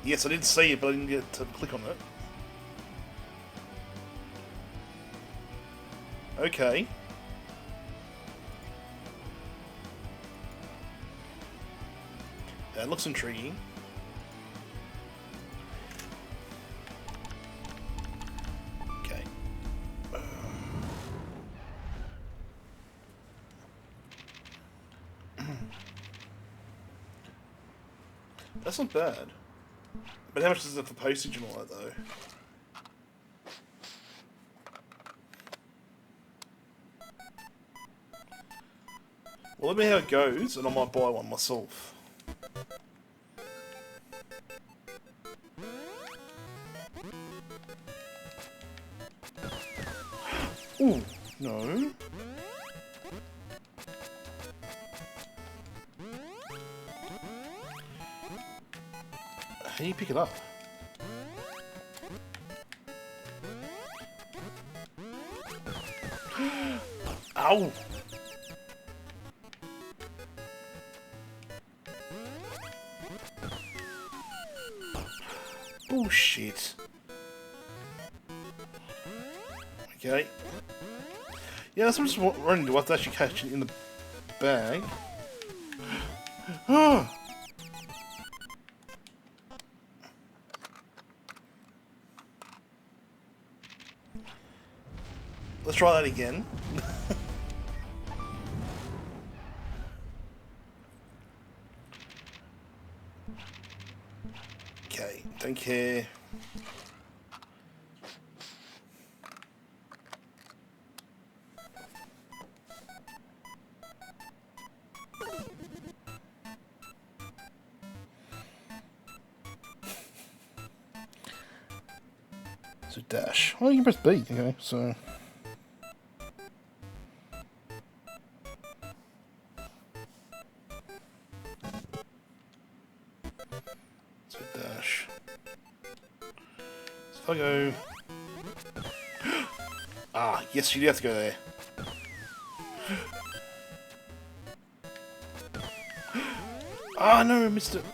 Yes, I did see it, but I didn't get to click on it. Okay. That looks intriguing. Okay. That's not bad. But how much is it for postage and all that, though? Well, let me know how it goes, and I might buy one myself. Ooh, no. How do you pick it up? Ow! Bullshit. Okay. Yeah, that's what I'm just wondering. Do I have to actually catch it in the bag? Let's try that again. Okay, don't care. So dash. Well, you can press B. Okay, so. So dash. So if I go. Ah, yes, you do have to go there. Ah, no, I missed it.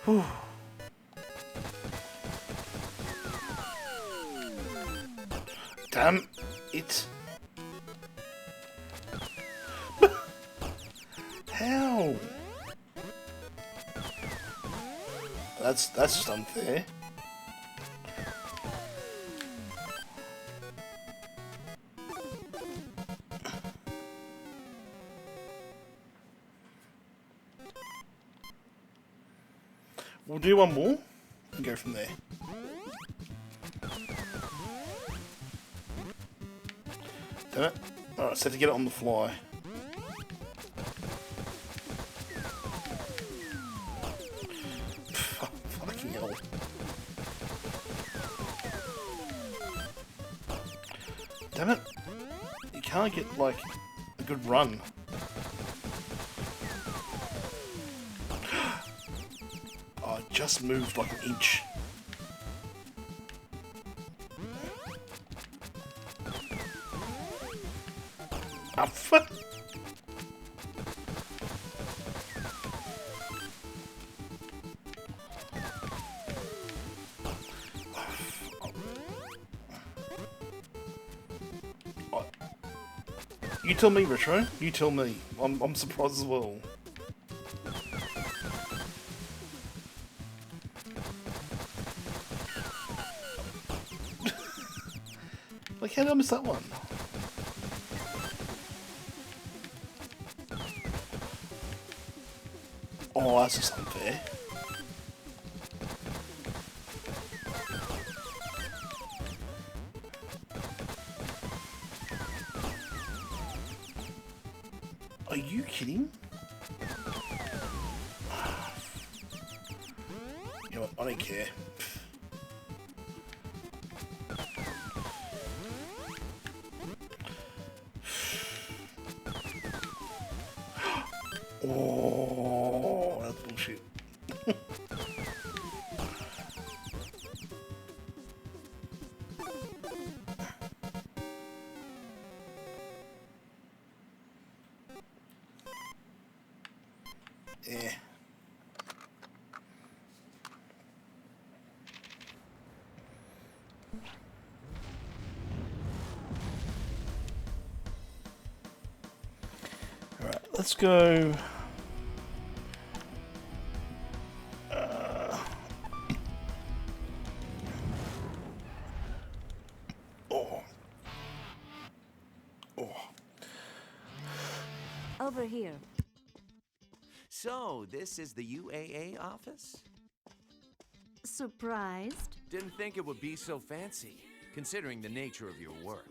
Whew. Damn it. How? That's just unfair. We'll do one more and go from there. Damn it. Alright, so to get it on the fly. Fucking hell. Damn it. You can't get, like, a good run. Oh, it just moved like an inch. Ah, fuck. You tell me, Retro. You tell me. I'm surprised as well. Like, how did I miss that one? Oh, that's just unfair. you kidding? You know what? I don't care. Oh, that's bullshit. Yeah. All right, let's go. Over here. So, this is the UAA office? Surprised? Didn't think it would be so fancy, considering the nature of your work.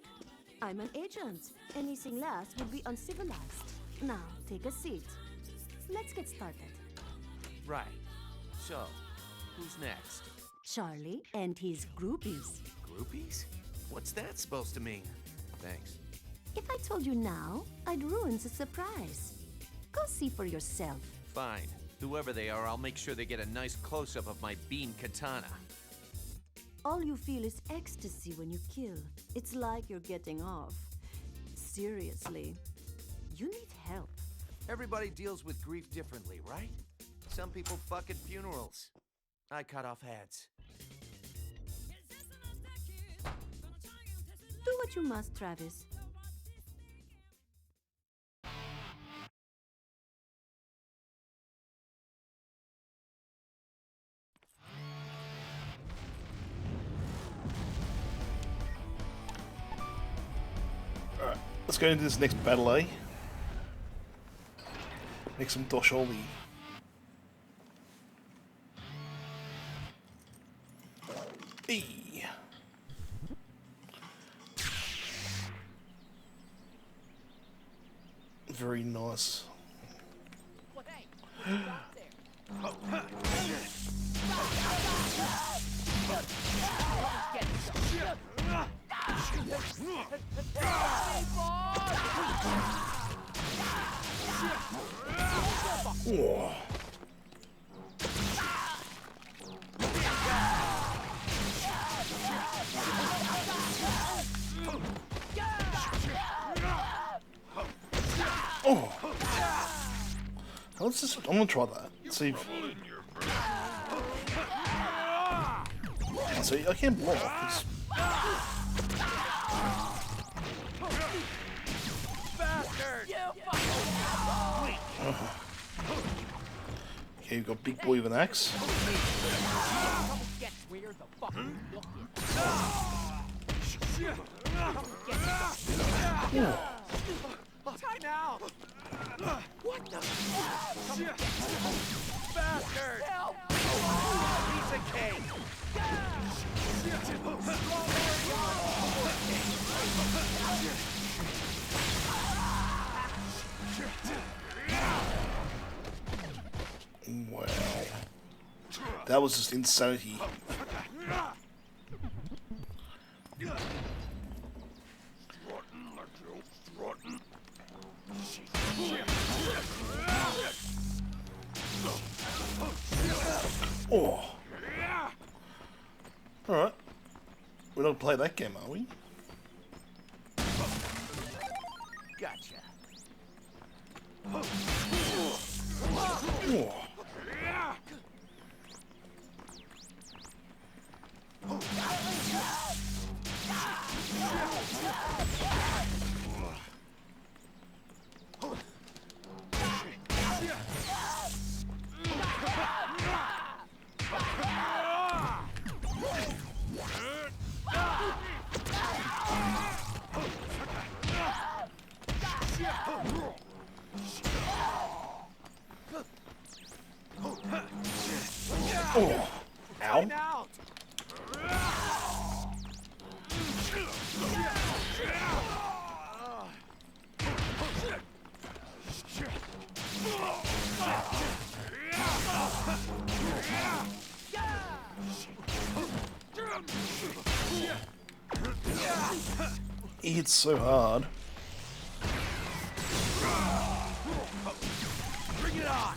I'm an agent. Anything less would be uncivilized. Now, take a seat. Let's get started. Right. So, who's next? Charlie and his groupies. Groupies? What's that supposed to mean? Thanks. If I told you now, I'd ruin the surprise. Go see for yourself. Fine. Whoever they are, I'll make sure they get a nice close-up of my beam katana. All you feel is ecstasy when you kill. It's like you're getting off. Seriously, you need help. Everybody deals with grief differently, right? Some people fuck at funerals. I cut off heads. Do what you must, Travis. Alright, let's go into this next battle, eh? Make some dosholi. E. Very nice. Whoa. Oh. Let's just, I'm gonna try that. See if... See, I can't block. It's... Okay, we've got Big Boy with an axe. Time out! What the? Bastard! Help! Piece of cake! Wow. That was just insanity. Oh. Alright. We don't play that game, are we? Gotcha. Oh. He hits so hard. Bring it on.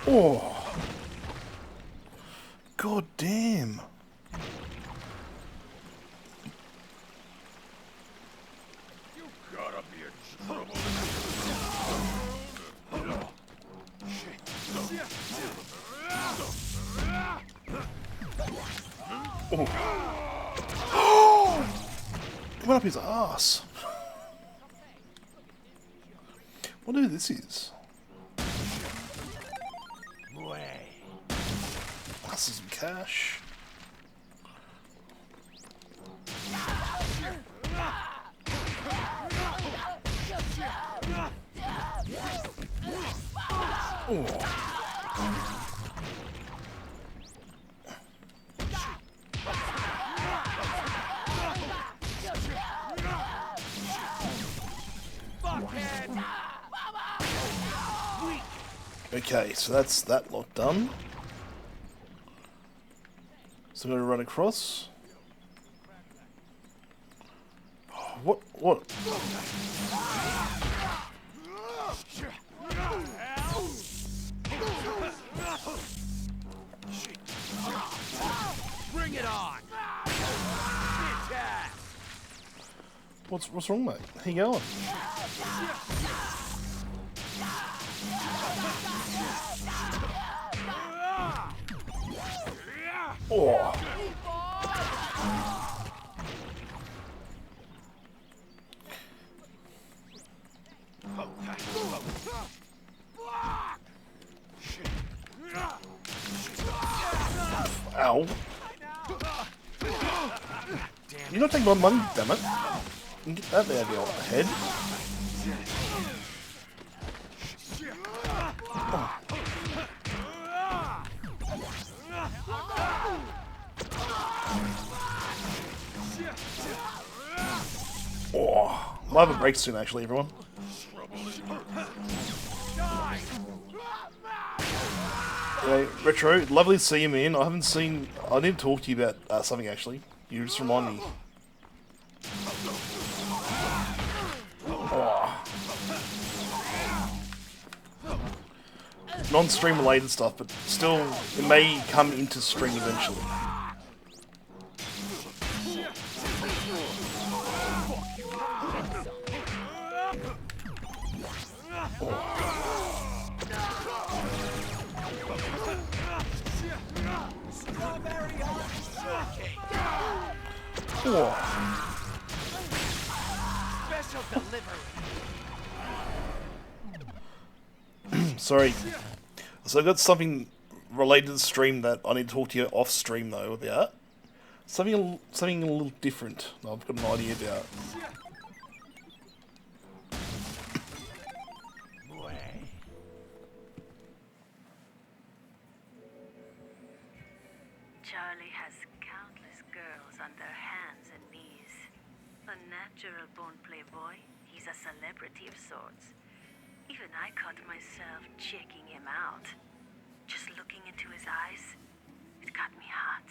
Oh. God damn. You gotta be in trouble. Oh. It went up his ass. Wonder who this is. This is some cash. Oh. Okay, so that's that lot done. So I'm going to run across. Oh, what? Bring it on. What's wrong, mate? How you going? Oh. Ow. You're not taking my money, damn it. You can get that out of your head. Oh. Oh, I'll have a break soon, actually, everyone. Okay, Retro, lovely to see you, man. I haven't seen... I need to talk to you about something, actually. You just remind me. Oh. Non-stream related stuff, but still, it may come into stream eventually. Oh. Special delivery. Sorry. So I've got something related to the stream that I need to talk to you off stream though about. Something a little different. I've got an idea about. Charlie has countless girls on their hands and knees. A natural-born playboy, he's a celebrity of sorts. Even I caught myself checking him out. Just looking into his eyes, it got me hot.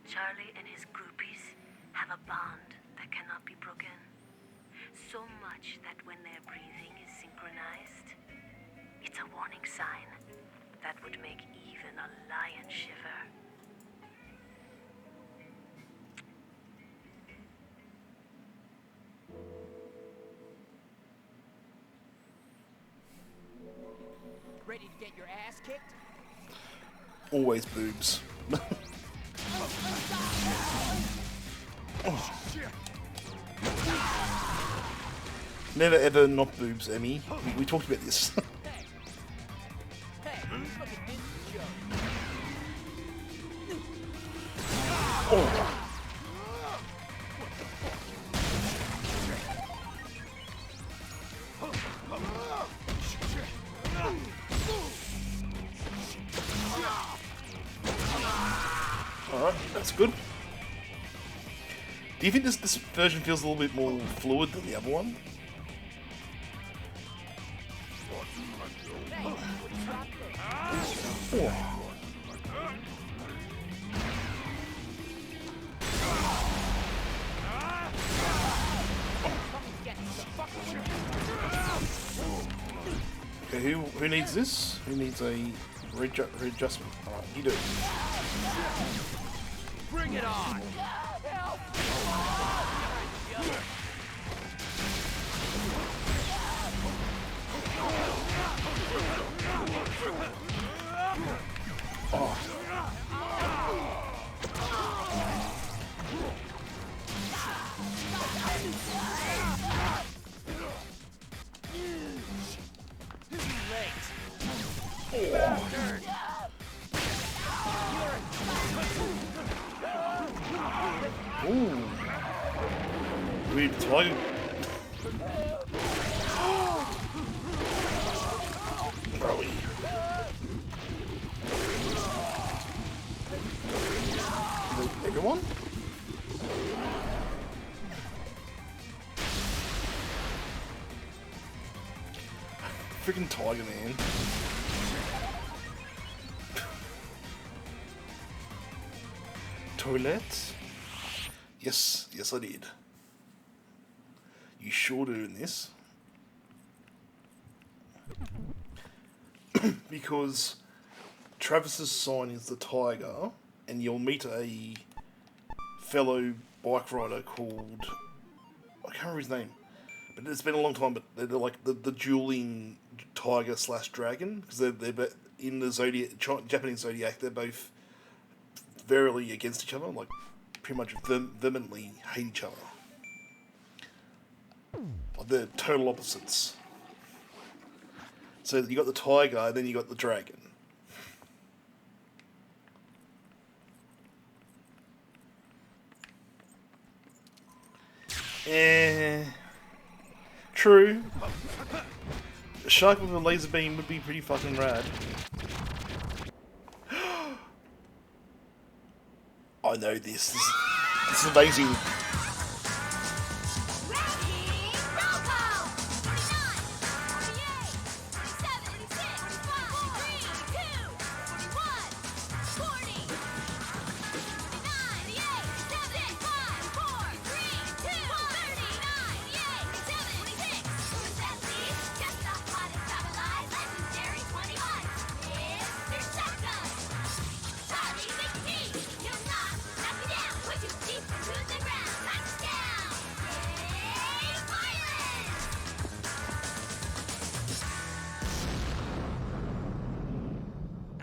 Charlie and his groupies have a bond that cannot be broken. So much that when their breathing is synchronized, it's a warning sign that would make even a lion shiver. Ready to get your ass kicked? Always boobs. Oh. Never ever not boobs, Emmy. We talked about this. Oh. Alright, that's good. Do you think this version feels a little bit more fluid than the other one? Oh. who needs this? Who needs a readjustment? Alright, you do it. Bring it on! Oh. Ooh. Weird tiger. Probably. Everyone? Freaking tiger, man. Toilet? Yes, yes I did. You sure do in this. Because Travis's sign is the tiger, and you'll meet a fellow bike rider called... I can't remember his name. But it's been a long time, but they're like the dueling tiger / dragon, because they're in the Zodiac, Japanese Zodiac, they're both verily against each other, like pretty much vehemently hate each other. Like they're total opposites. So you got the tiger, and then you got the dragon. True. A shark with a laser beam would be pretty fucking rad. I know this. This is amazing.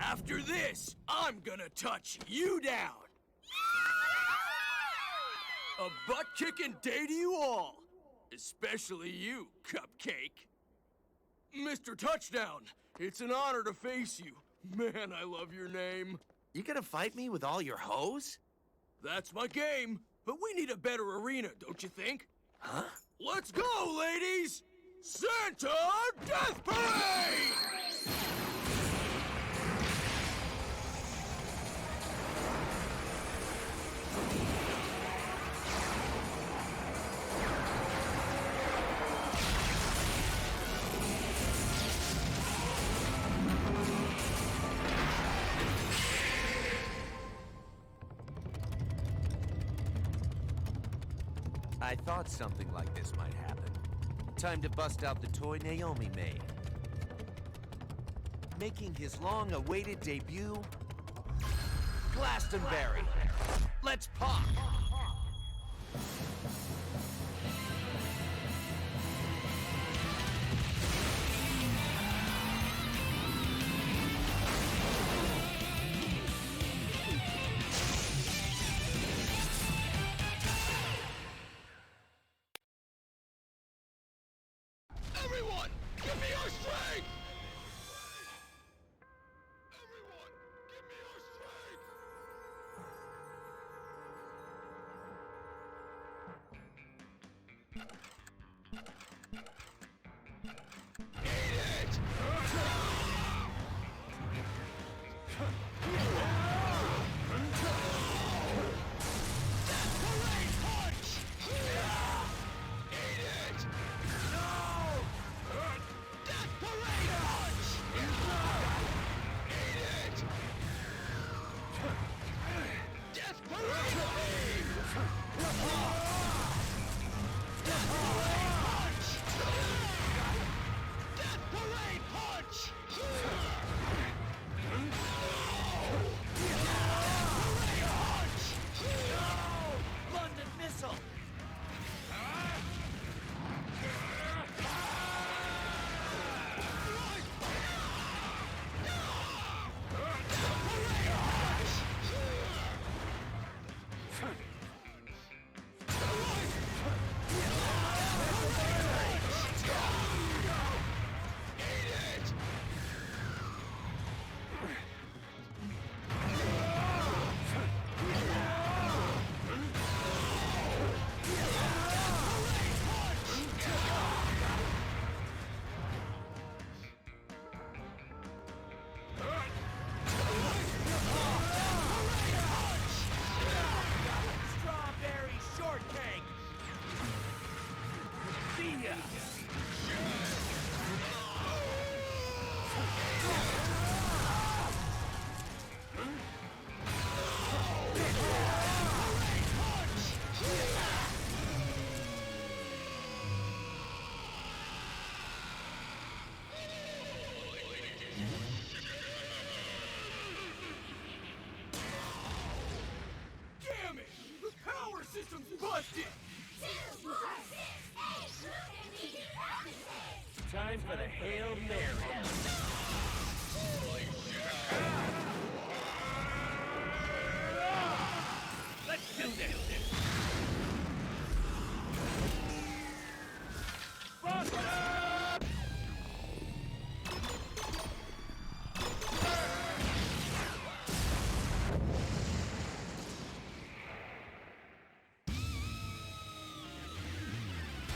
After this, I'm gonna touch you down. A butt-kicking day to you all. Especially you, Cupcake. Mr. Touchdown, it's an honor to face you. Man, I love your name. You gonna fight me with all your hoes? That's my game, but we need a better arena, don't you think? Huh? Let's go, ladies! Santa Death Parade! I thought something like this might happen. Time to bust out the toy Naomi made. Making his long-awaited debut, Glastonbury. Let's pop! Everyone, give me your strength! Everyone, give me your strength! Eat it! Parade punch! Eat it! Death Parade punch! Eat it! Death Parade beam!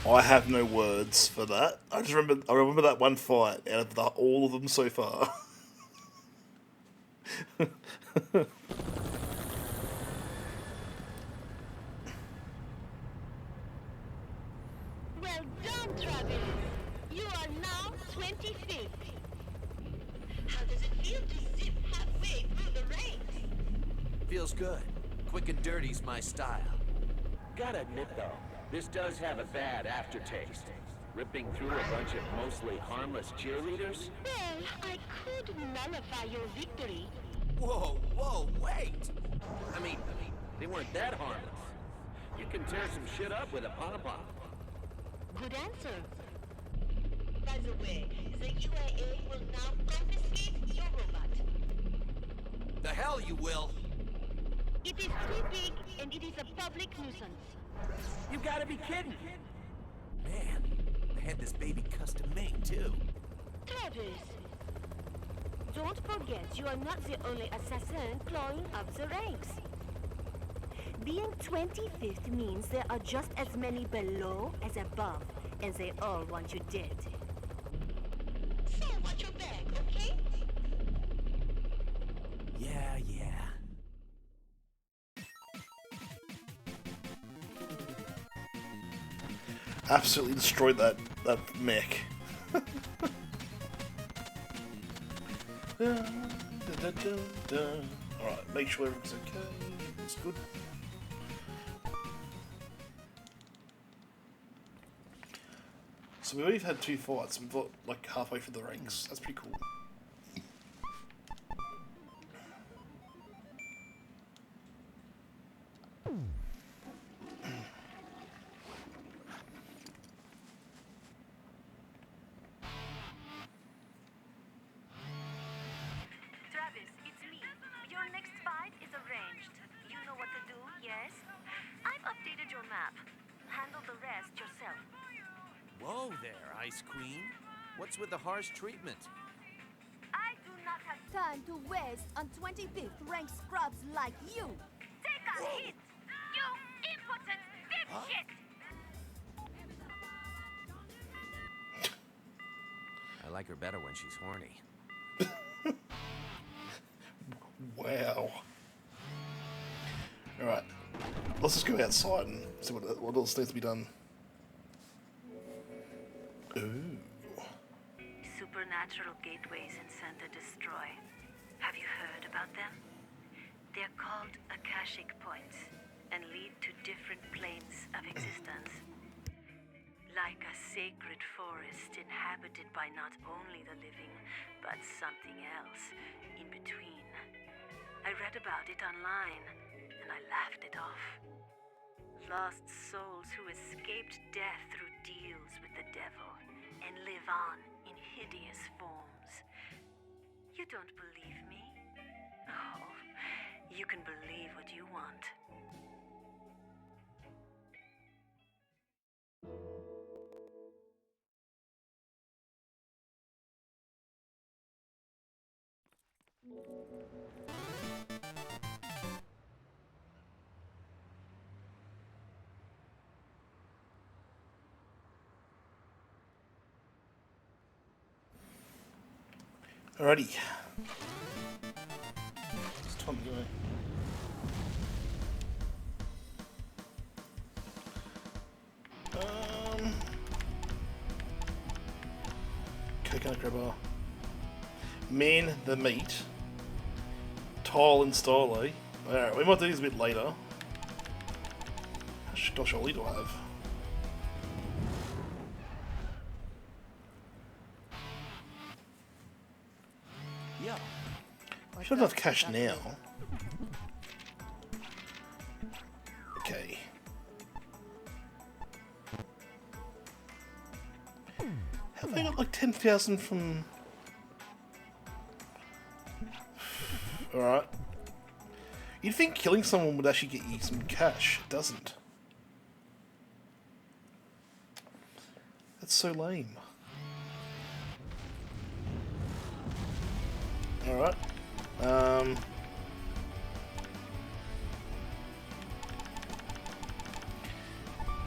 I have no words for that. I remember that one fight out of all of them so far. Well done, Travis. You are now 25th. How does it feel to zip halfway through the ranks? Feels good. Quick and dirty's my style. Gotta admit though, this does have a bad aftertaste. Ripping through a bunch of mostly harmless cheerleaders? Well, I could nullify your victory. Whoa, whoa, wait! I mean, they weren't that harmless. You can tear some shit up with a pom-pom. Good answer. By the way, the UAA will now confiscate your robot. The hell you will! It is too big and it is a public nuisance. You gotta be kidding! Man, I had this baby custom made too. Travis, don't forget you are not the only assassin clawing up the ranks. Being 25th means there are just as many below as above, and they all want you dead. So watch your back, okay? Yeah, yeah. Absolutely destroyed that mech. Alright, make sure everything's okay. It's good. So we've had 2 fights. We've got like halfway through the ranks. That's pretty cool. Travis, it's me. Your next fight is arranged. You know what to do, yes? I've updated your map. Handle the rest yourself. Whoa there, Ice Queen. What's with the harsh treatment? I do not have Time to waste on 25th rank scrubs like you. Take a hit! You impotent dipshit! I like her better when she's horny. Wow. Alright. Let's just go outside and see what else needs to be done. Ooh. Supernatural gateways in Center Destroy. Have you heard about them? They're called Akashic points and lead to different planes of existence. Like a sacred forest inhabited by not only the living, but something else in between. I read about it online, and I laughed it off. Lost souls who escaped death through deals with the devil and live on in hideous forms. You don't believe me? Oh, you can believe what you want. Alrighty. It's time to go. Coconut grabber. Man the meat. Tile and style, eh? Alright, we might do this a bit later. How much Dosh Ollie do I have? Yeah. I should have enough cash now. Okay. Have I got like 10,000 from... Alright. You'd think killing someone would actually get you some cash. It doesn't. That's so lame. Alright.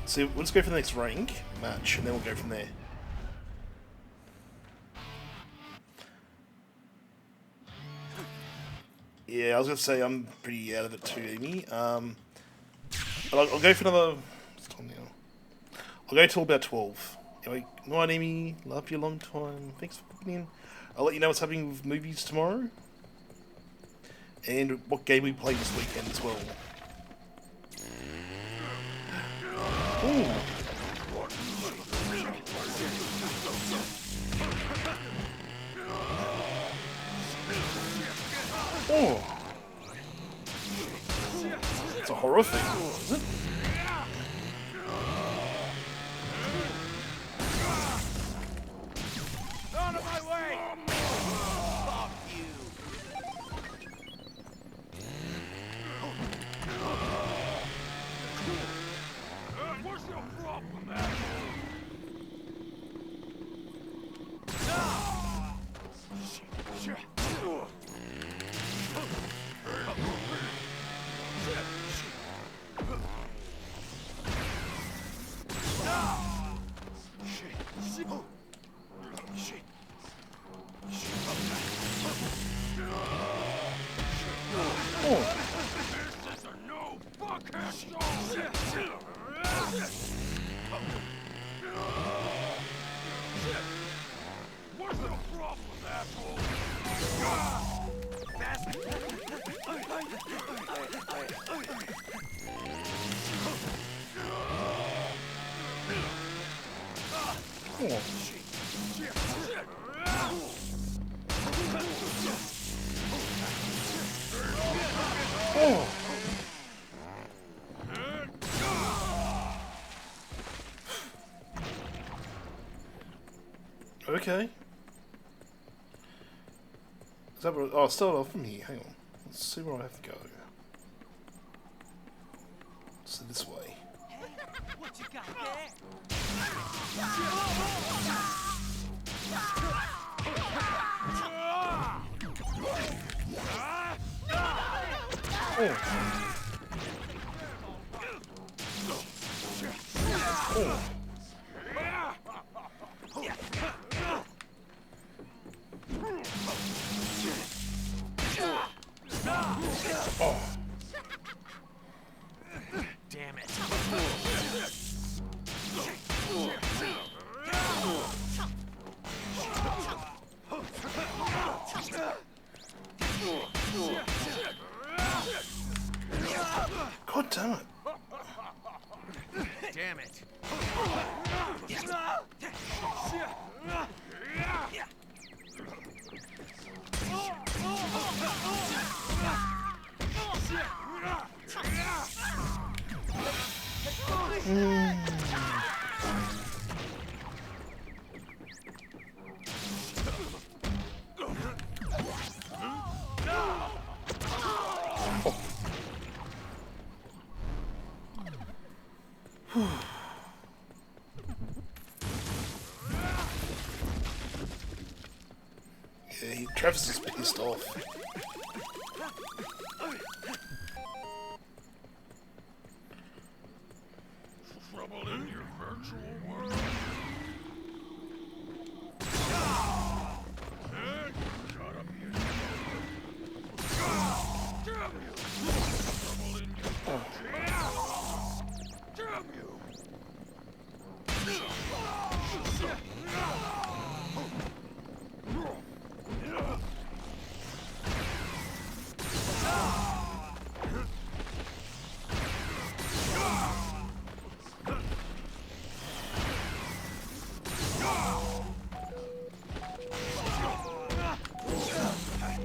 So we'll just go for the next rank match, and then we'll go from there. Yeah, I was gonna say I'm pretty out of it too, Amy. But I'll go for another. What's the time now? I'll go till about 12. Anyway, night, Amy. Love you a long time. Thanks for popping in. I'll let you know what's happening with movies tomorrow, and what game we play this weekend as well. Ooh. Oh. It's a horror thing, is it? Out of my way! Fuck you! What's your problem, man? Okay. Is that where, oh, I'll start off from here. Hang on. Let's see where I have to go. So this way. What you got there? Oh. Damn it. God damn it. Damn it. Yeah, Travis is pissed off. Trouble in your virtual world. Shut up, you. Damn you! Trouble in your damn you!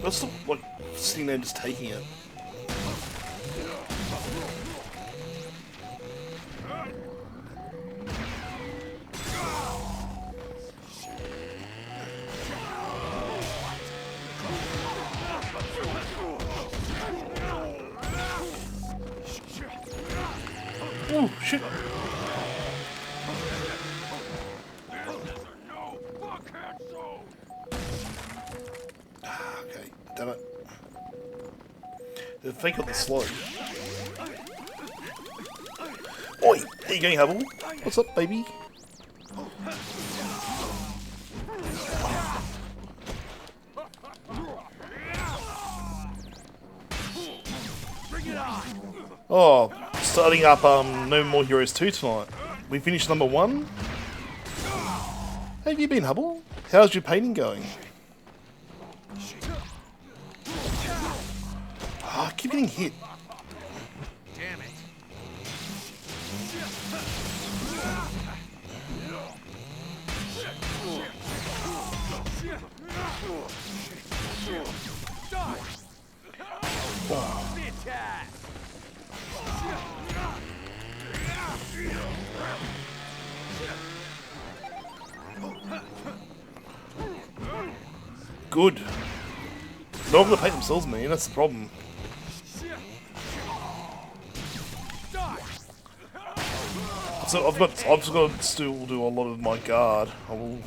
Let's stop, like, sitting there and just taking it. Oh, shit. Okay, damn it. Think of the slow. Oi! There you go, Hubble. What's up, baby? Oh, starting up No More Heroes 2 tonight. We finished number 1. How have you been, Hubble? How's your painting going? Ah, I keep getting hit. Damn it. Good. They're not gonna paint themselves, man. That's the problem. So I've just got to still do a lot of my guard. I will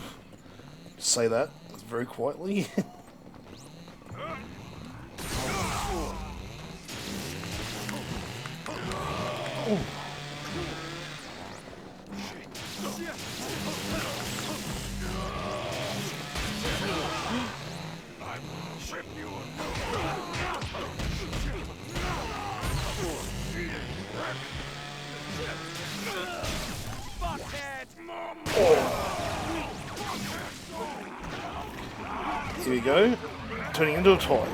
say that very quietly. Oh. Here we go, turning into a toy.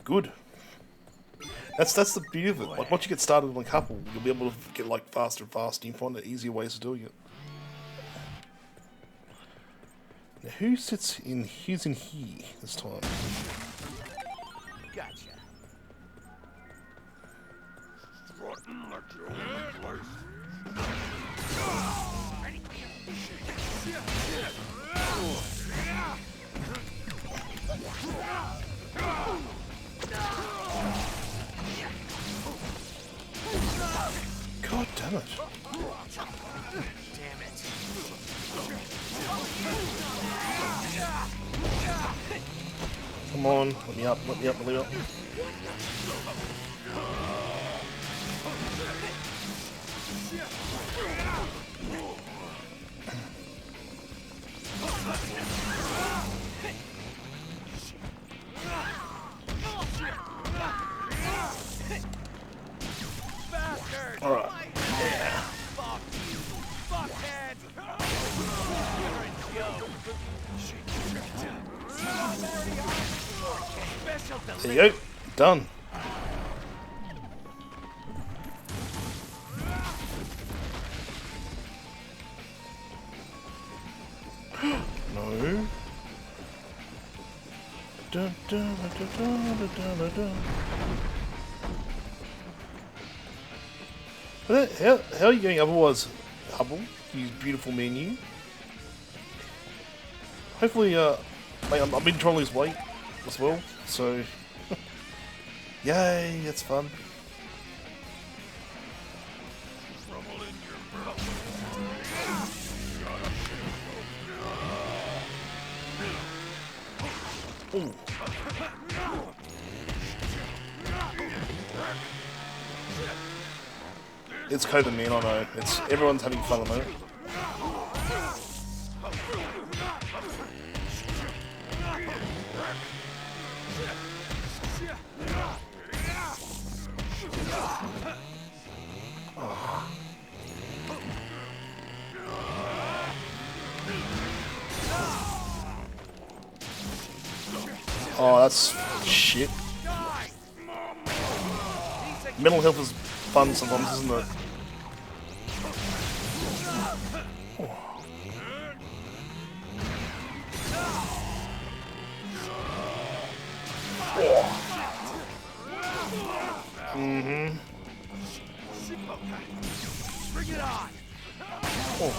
Good. That's the beauty of it. Like once you get started on a couple, you'll be able to get like faster and faster. You find easier ways of doing it. Now, who's in here this time? Gotcha. God damn it. Damn it. Come on, let me up, let me up, let me up. Alright. Yeah. There you go. Done. No. Dun, dun, dun, dun, dun, dun, dun. How are you going otherwise, Hubble? You beautiful menu. Hopefully, I've been trying to lose weight as well, so yay, that's fun. Ooh. It's COVID, man, I know. Everyone's having fun at the moment. Oh, that's shit. Mental health is fun sometimes, isn't it? Mm-hmm. Bring it on. Oh.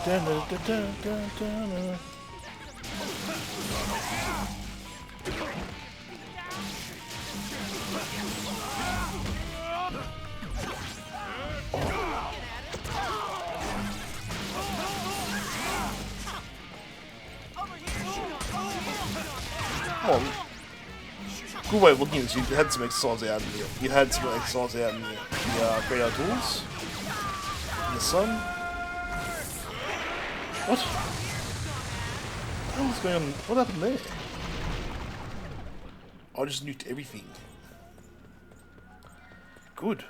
Da-da-da-da-da-da-da. Come on. Good way of looking at this, you had some exercise out in the great outdoors. In the sun. What? What was going on? What happened there? I just nuked everything. Good.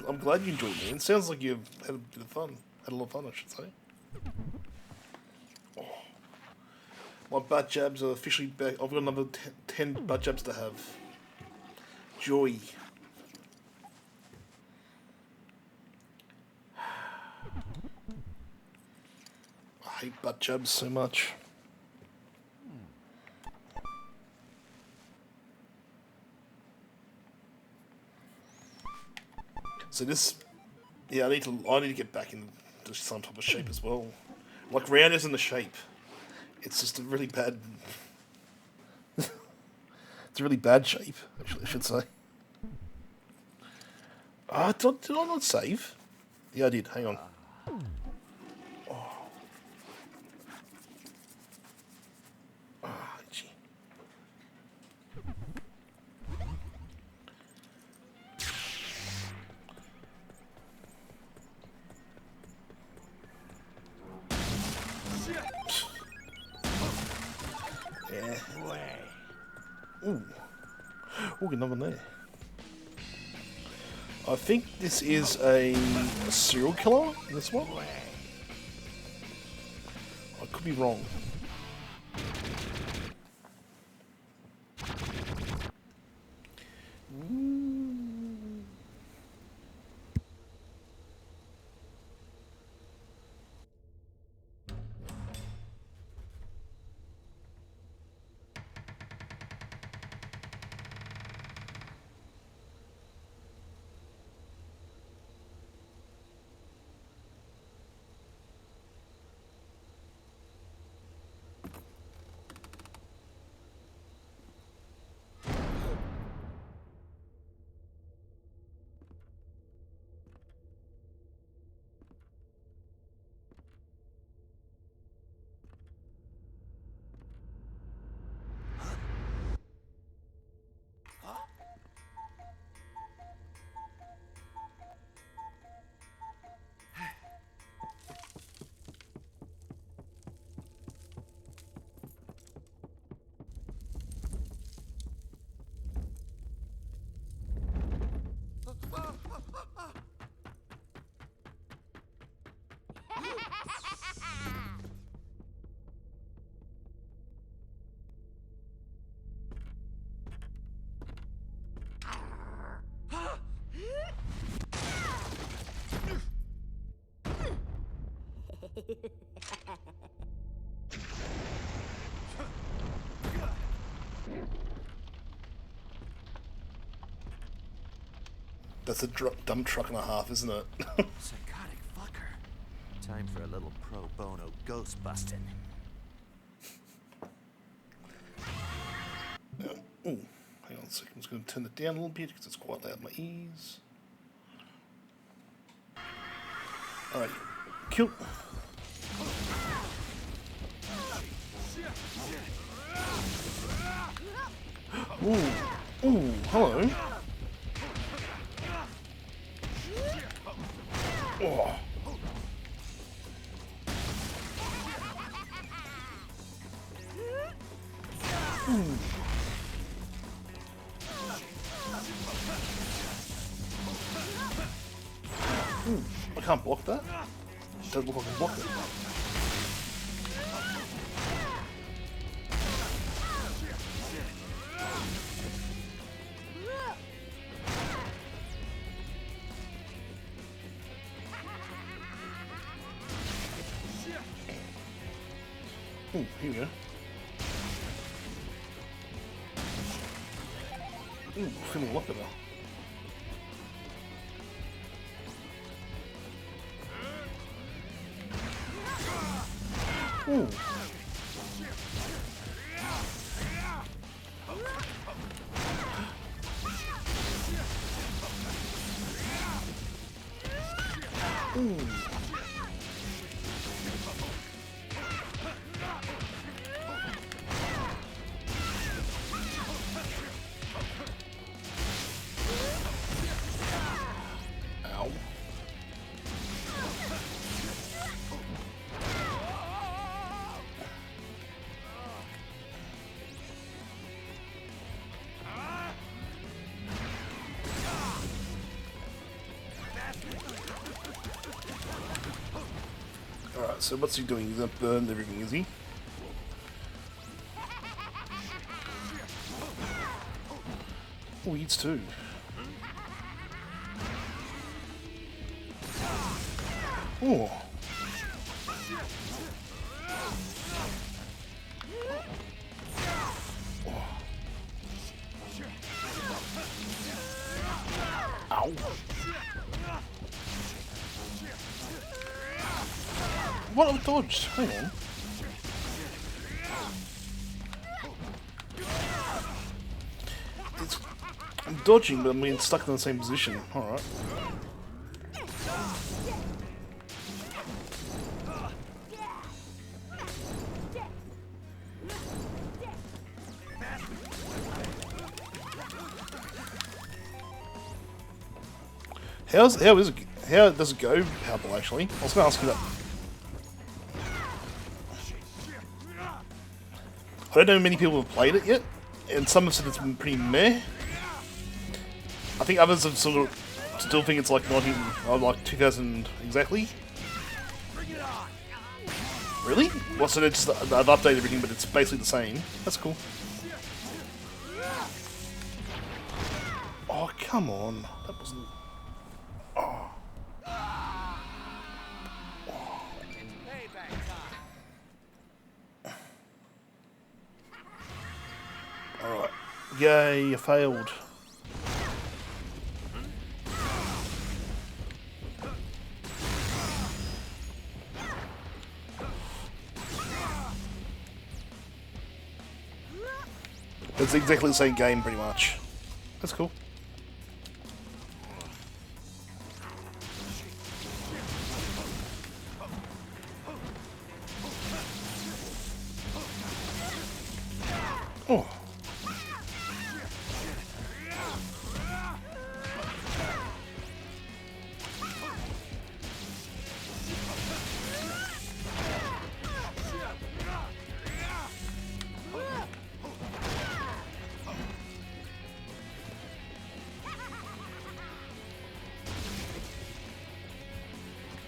I'm glad you enjoyed it. It sounds like you've had a bit of fun. Had a lot of fun, I should say. Oh. My butt jabs are officially back. I've got another 10 butt jabs to have. Joy. I hate butt jabs so much. So this, yeah, I need to get back into some type of shape as well. Like round isn't the shape. It's just a really bad. It's a really bad shape, actually, I should say. Did I not save? Yeah, I did. Hang on. Gee. Yeah. Ooh. Ooh, another one there. I think this is a serial killer, this one. I could be wrong. That's a dumb truck and a half, isn't it? Psychotic fucker. Time for a little pro bono ghost busting. Ooh, hang on a second. I'm just going to turn it down a little bit because it's quite loud in my ears. Alright, kill. Ooh, hello. Oh. I can't block that. It doesn't look like I can block it. Ooh, here we go. Ooh, feeling a lot better. Ooh. Ooh. Ow. Alright, so what's he doing? He's gonna burn everything, is he? Oh, he eats too. Oh. Ow. What? I dodged. Hang on. I'm dodging, but I'm being stuck in the same position. Alright. How does it go, Hubble, actually? I was going to ask you that. I don't know many people have played it yet, and some have said it's been pretty meh. I think others have sort of still think it's like 2000 exactly. Really? Well, so it's, I've updated everything, but it's basically the same. That's cool. Oh, come on. That wasn't... Oh. Alright. Yay, you failed. It's exactly the same game, pretty much. That's cool. Oh.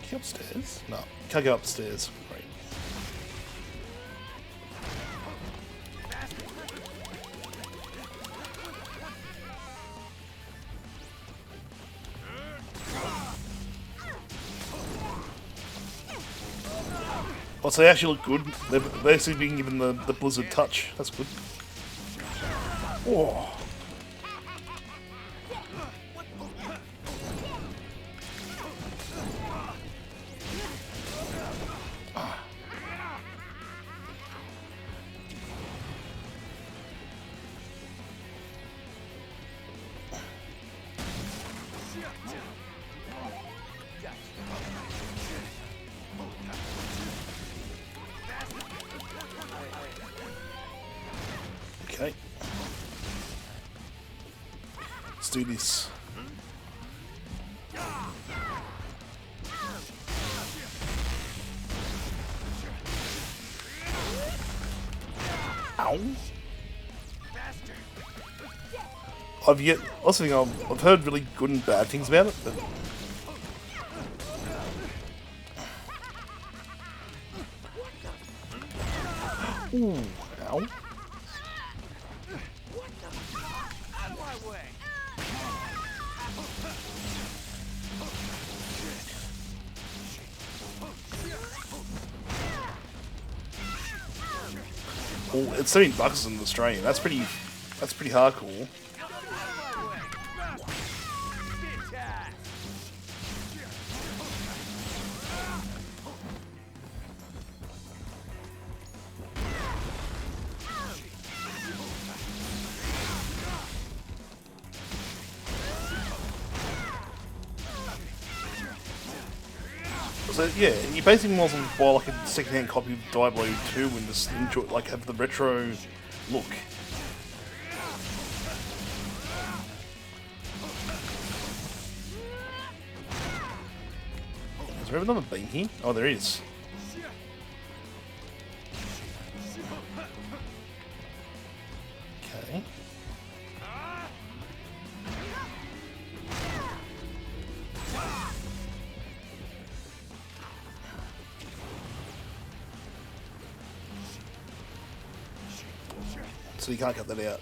Can you upstairs? No, can't go upstairs. Right. Oh, so they actually look good. They're basically being given the Blizzard touch. That's good. Oh. Okay. Let's do this. Ow. I've heard really good and bad things about it, but ooh, ow. Oh, it's $17 in Australia. That's pretty hardcore. So yeah, you basically might as well buy like a second-hand copy of Diablo 2 and just enjoy, like have the retro look. Is there ever another beam here? Oh, there is. Okay. So you can't cut that out.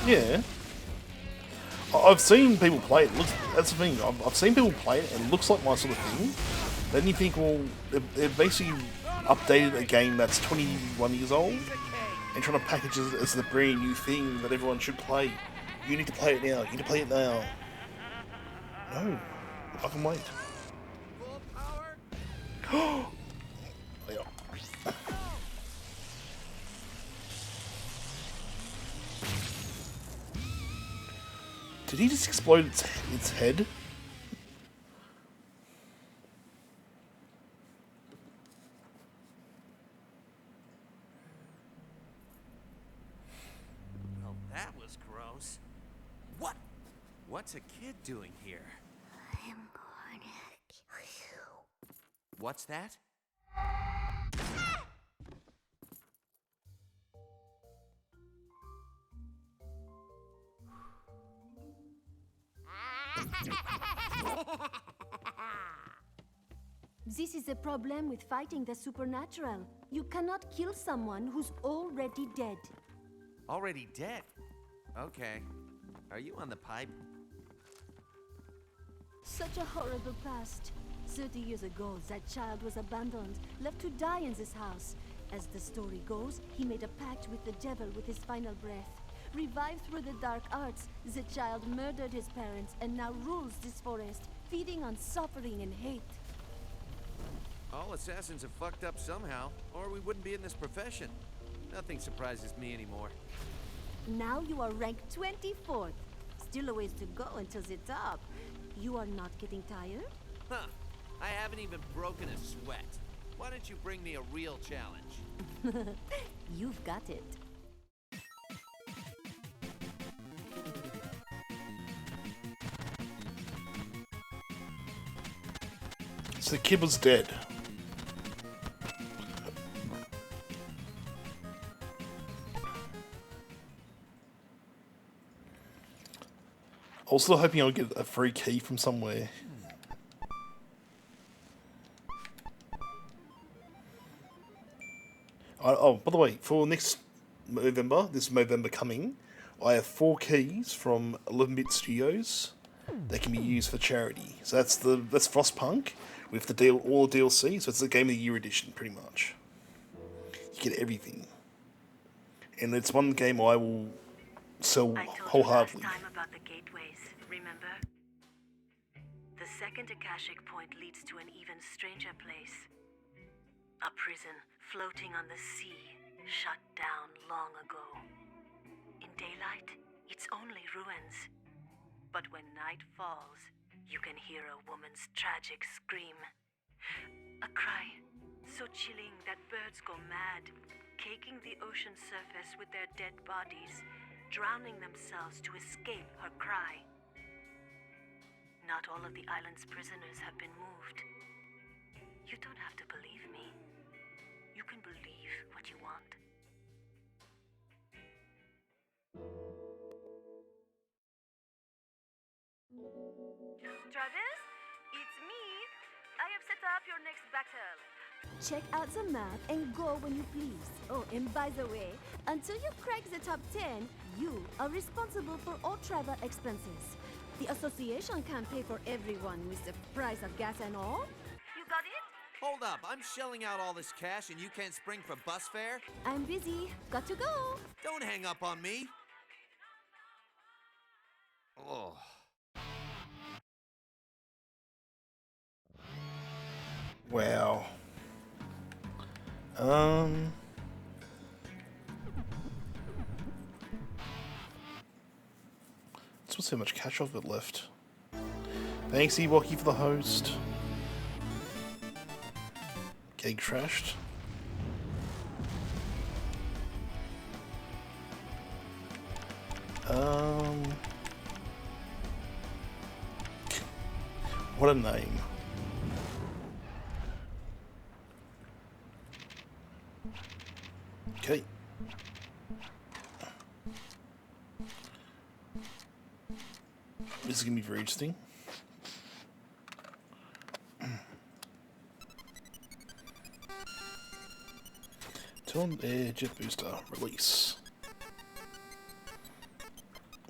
Yeah. I've seen people play it. That's the thing. I've seen people play it and it looks like my sort of thing. Then you think, well, they've basically updated a game that's 21 years old and trying to package it as the brand new thing that everyone should play. You need to play it now. You need to play it now. No. I can wait. Yeah. Did he just explode its head? Well, that was gross. What? What's a kid doing here? I'm gonna kill you. What's that? This is a problem with fighting the supernatural. You cannot kill someone who's already dead. Already dead? Okay. Are you on the pipe? Such a horrible past. 30 years ago, that child was abandoned, left to die in this house. As the story goes, he made a pact with the devil with his final breath. Revived through the dark arts, the child murdered his parents and now rules this forest, feeding on suffering and hate. All assassins have fucked up somehow, or we wouldn't be in this profession. Nothing surprises me anymore. Now you are ranked 24th. Still a ways to go until the top. You are not getting tired? Huh. I haven't even broken a sweat. Why don't you bring me a real challenge? You've got it. So the kid was dead. Also hoping I'll get a free key from somewhere. Oh, by the way, for next November, this November coming, I have 4 keys from 11-bit studios that can be used for charity. So that's Frostpunk with all the DLC. So it's the Game of the Year edition, pretty much. You get everything, and it's one game I will sell wholeheartedly. I told you last time about the gateways, remember? The second Akashic point leads to an even stranger place. A prison floating on the sea, shut down long ago. In daylight, it's only ruins. But when night falls, you can hear a woman's tragic scream. A cry so chilling that birds go mad, caking the ocean surface with their dead bodies, drowning themselves to escape her cry. Not all of the island's prisoners have been moved. You don't have to believe me. You can believe what you want. Travis, it's me. I have set up your next battle. Check out the map and go when you please. Oh, and by the way, until you crack the top 10, you are responsible for all travel expenses. The association can pay for everyone with the price of gas and all. You got it? Hold up, I'm shelling out all this cash and you can't spring for bus fare? I'm busy. Got to go. Don't hang up on me. Oh. Wow. still so much cash I've got left. Thanks, Ewokey, for the host. Getting trashed. What a name. Okay. This is going to be very interesting. Turn air jet booster. Release.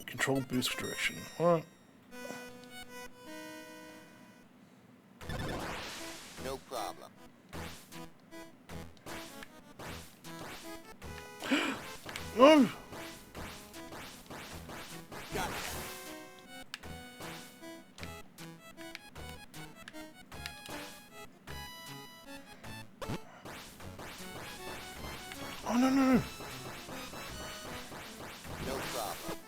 Control boost direction. Alright. No problem. No! Oh, no, no, no. No problem.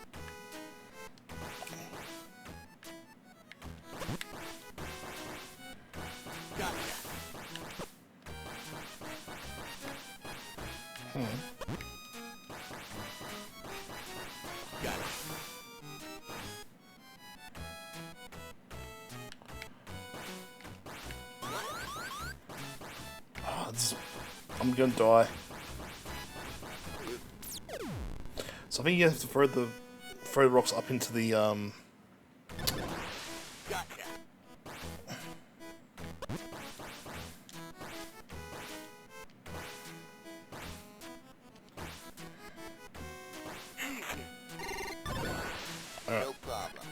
Oh, I'm gonna die. So I think you have to throw the rocks up into the No problem.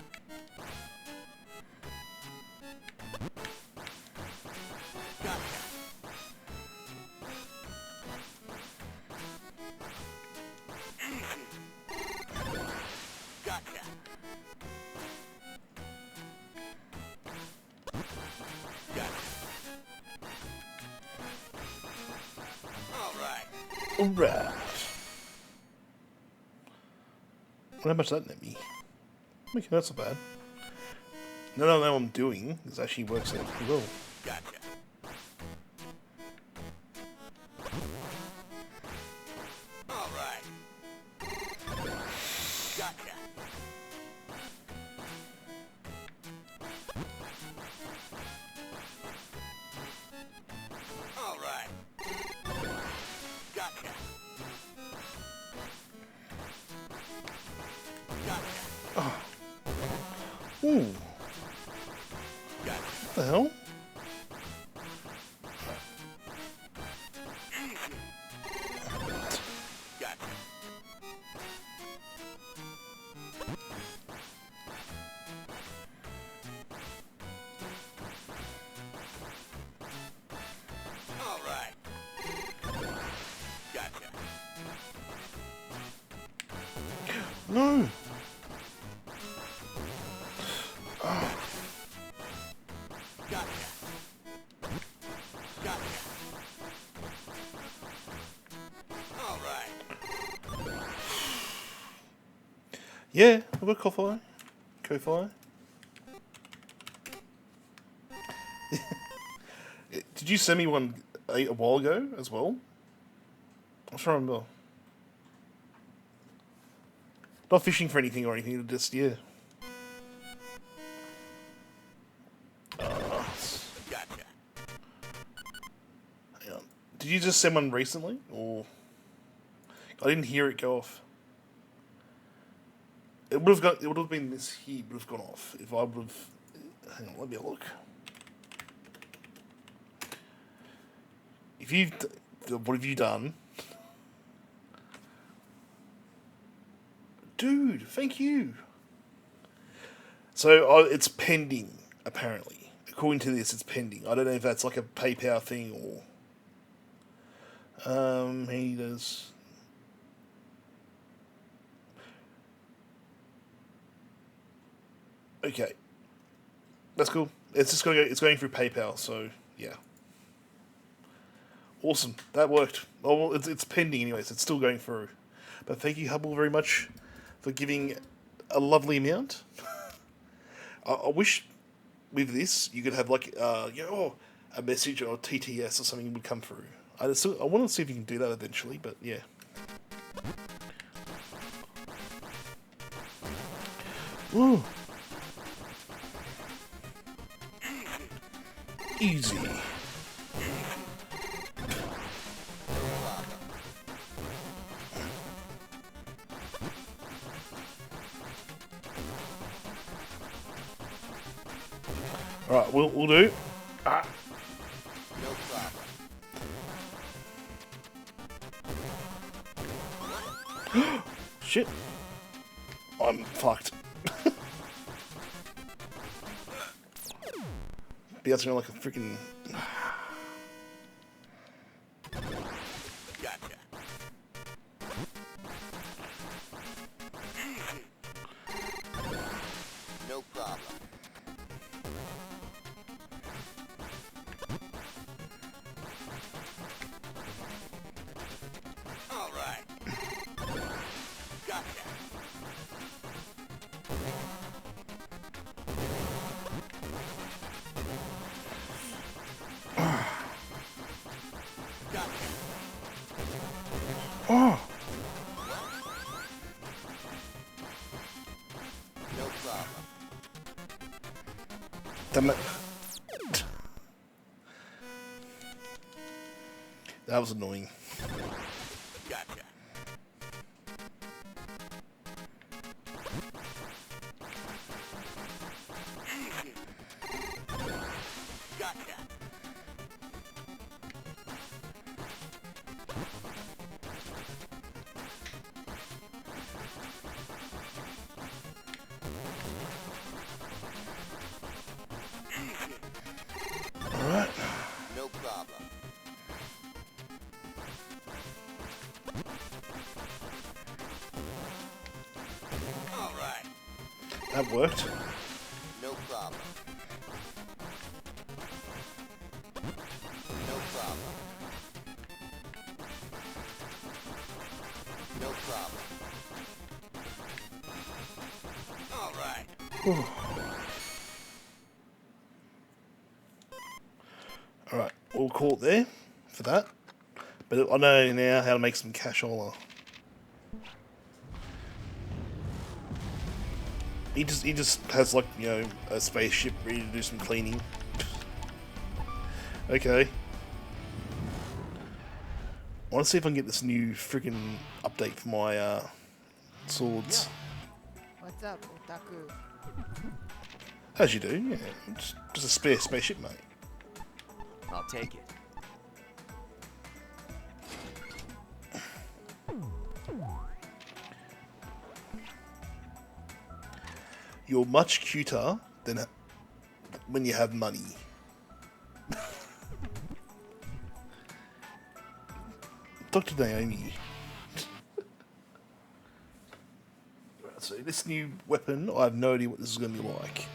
Alright. How much that net me? Okay, that's not bad. None of that I'm doing is actually works out pretty well. Gotcha. All right. Gotcha. All right. Gotcha. Gotcha. Ooh. What the hell? All right. Gotcha. No. Yeah, I've got Ko-Fi. Did you send me one a while ago as well? I'm trying to remember. Not fishing for anything or anything, just, yeah. Gotcha. Hang on. Did you just send one recently? Or I didn't hear it go off. It would have been this here, would have gone off if I would have. Hang on, let me have a look. If you've, what have you done, dude? Thank you. So it's pending, apparently. According to this, it's pending. I don't know if that's like a PayPal thing or. He does. Okay, that's cool. It's just it's going through PayPal, so yeah. Awesome, that worked. Oh, well, it's pending anyways. It's still going through. But thank you, Hubble, very much for giving a lovely amount. I wish with this you could have like you know, a message or TTS or something would come through. I want to see if you can do that eventually, but yeah. Ooh. Easy. Alright, we'll do. Ah. No problem. Shit. I'm fucked. Bouncing around like a freaking. Gotcha. No problem. All right. Gotcha. Oh. No problem. Damn it. That was annoying. Gotcha. Gotcha. Alright. No problem. All right. That worked. No problem. No problem. No problem. All right. Alright, we'll call it there for that. But I know now how to make some cashola. He just has like, you know, a spaceship ready to do some cleaning. Okay. I want to see if I can get this new freaking update for my swords. What's up, otaku? As you do, yeah. Just a spare spaceship, mate. I'll take it. You're much cuter than when you have money. Dr. Naomi. Right, so this new weapon, I have no idea what this is going to be like.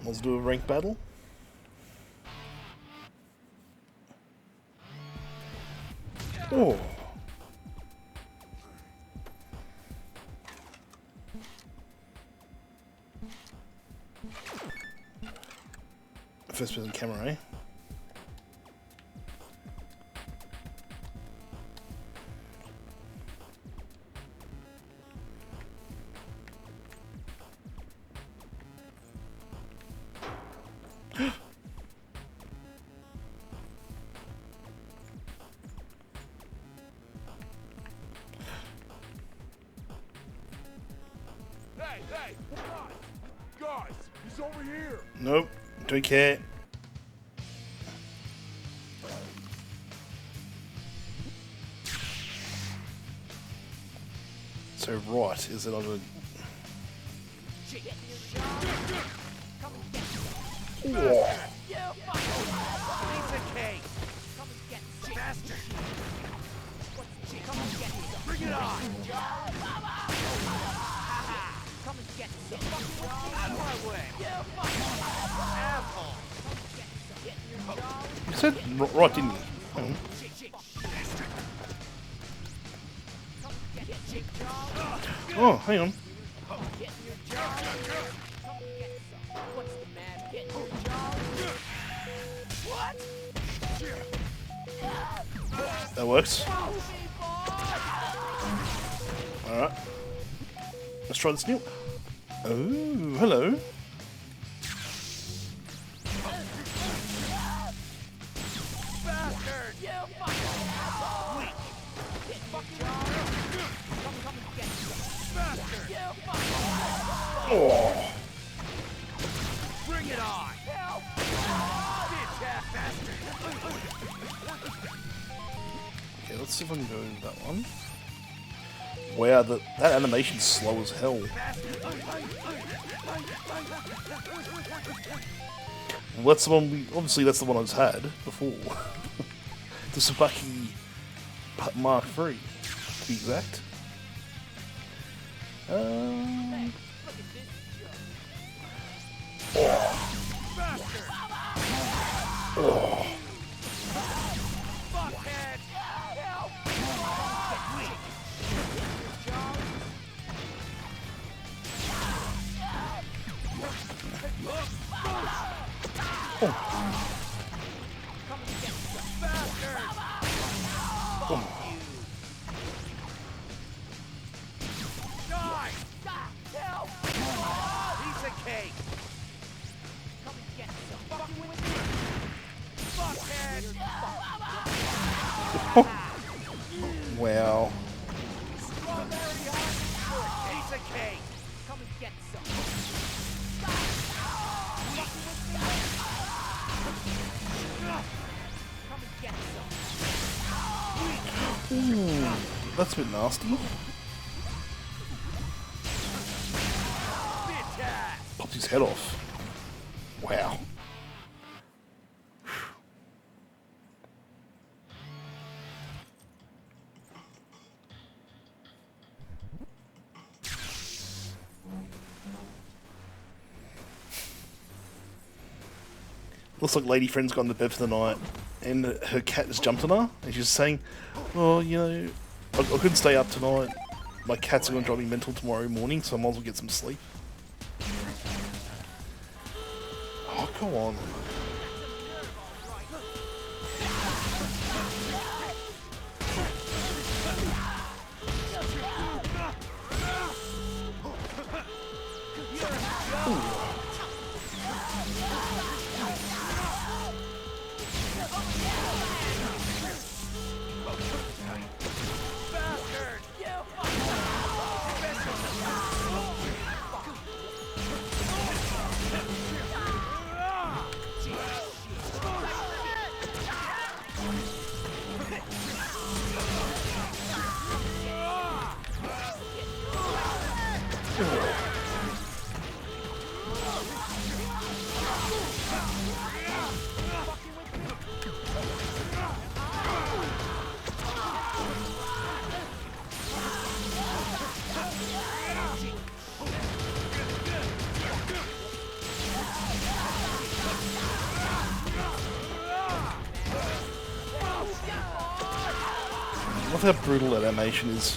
Let's do a rank battle. Oh. First person camera, eh? Hey, hold on! Guys, he's over here! Nope, don't care. So right, is it on a... Whoa. Pizza cake! Faster! Bring it on! Out of my way! Asshole! You said right, didn't you? Hang on. Oh, hang on. That works. Alright. Let's try this new. Oh, hello. Oh. Bring it on! Help! Okay, let's see if I can go that one. Wow, that animation's slow as hell. Well, that's the one obviously that's the one I just had before. The Tsubaki Mark III, to be exact. Oh. Oh. Wow. Ooh, that's a bit nasty. Popped his head off. Wow. Looks like lady friend's gone to bed for the night, and her cat just jumped on her, and she's saying, "Oh, you know, I couldn't stay up tonight. My cats are going to drive me mental tomorrow morning, so I might as well get some sleep." Oh, come on. I love how brutal that animation is.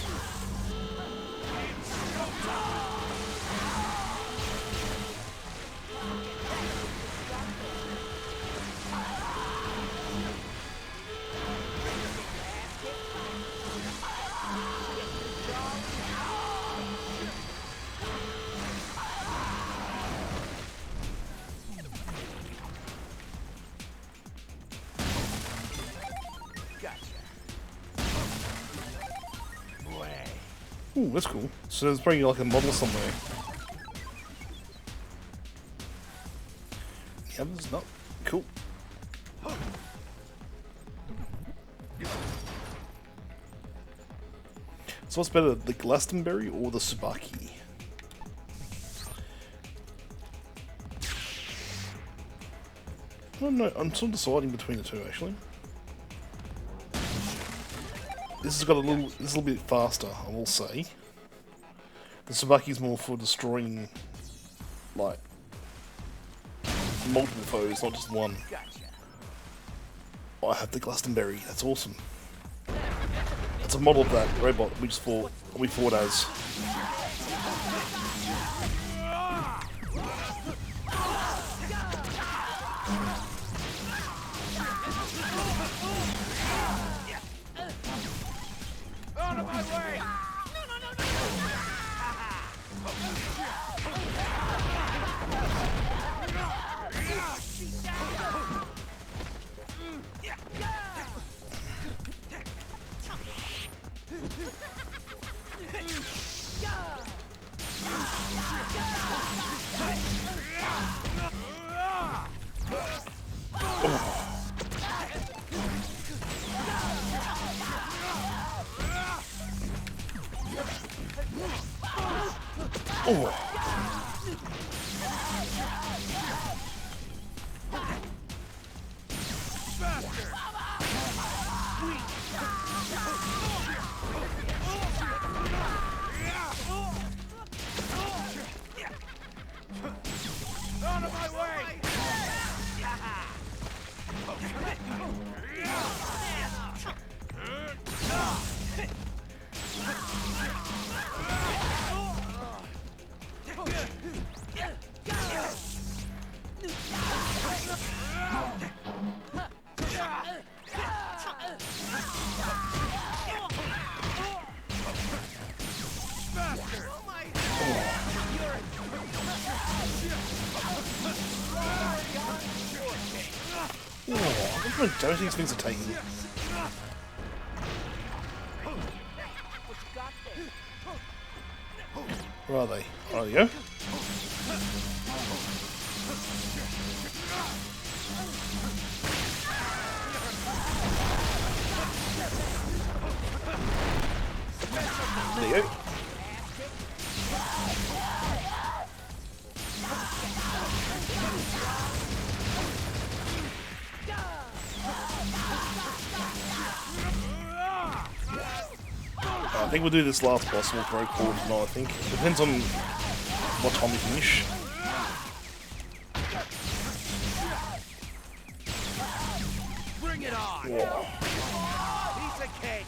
Ooh, that's cool. So it's probably like a model somewhere. The other's not. Cool. So what's better, the Glastonbury or the Tsubaki? I don't know, I'm still deciding between the two actually. This has got this is a little bit faster, I will say. The Tsubaki's more for destroying, like, multiple foes, not just one. Oh, I have the Glastonbury, that's awesome. It's a model of that robot we fought as. Oh. Out of my way! Look how dirty these things are taking. Where are they? Oh, there you go. There you go. I think we'll do this last boss and we'll throw cord tonight, I think. Depends on what time we finish. Bring it on! Whoa. Piece of cake!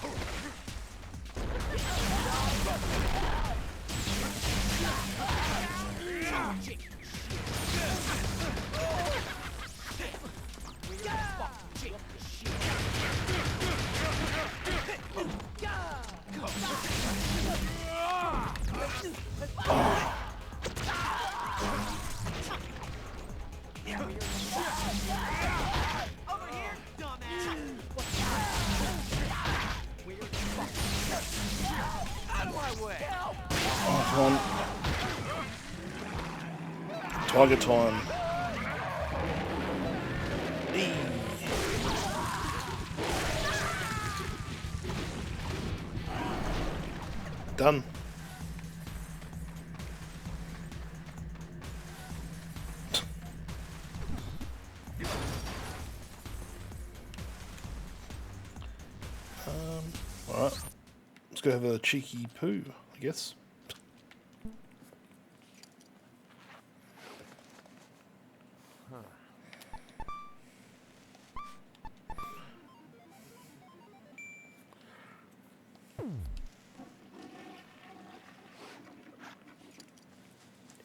Oh, come on. Target time. Done. Alright. Let's go have a cheeky poo, I guess.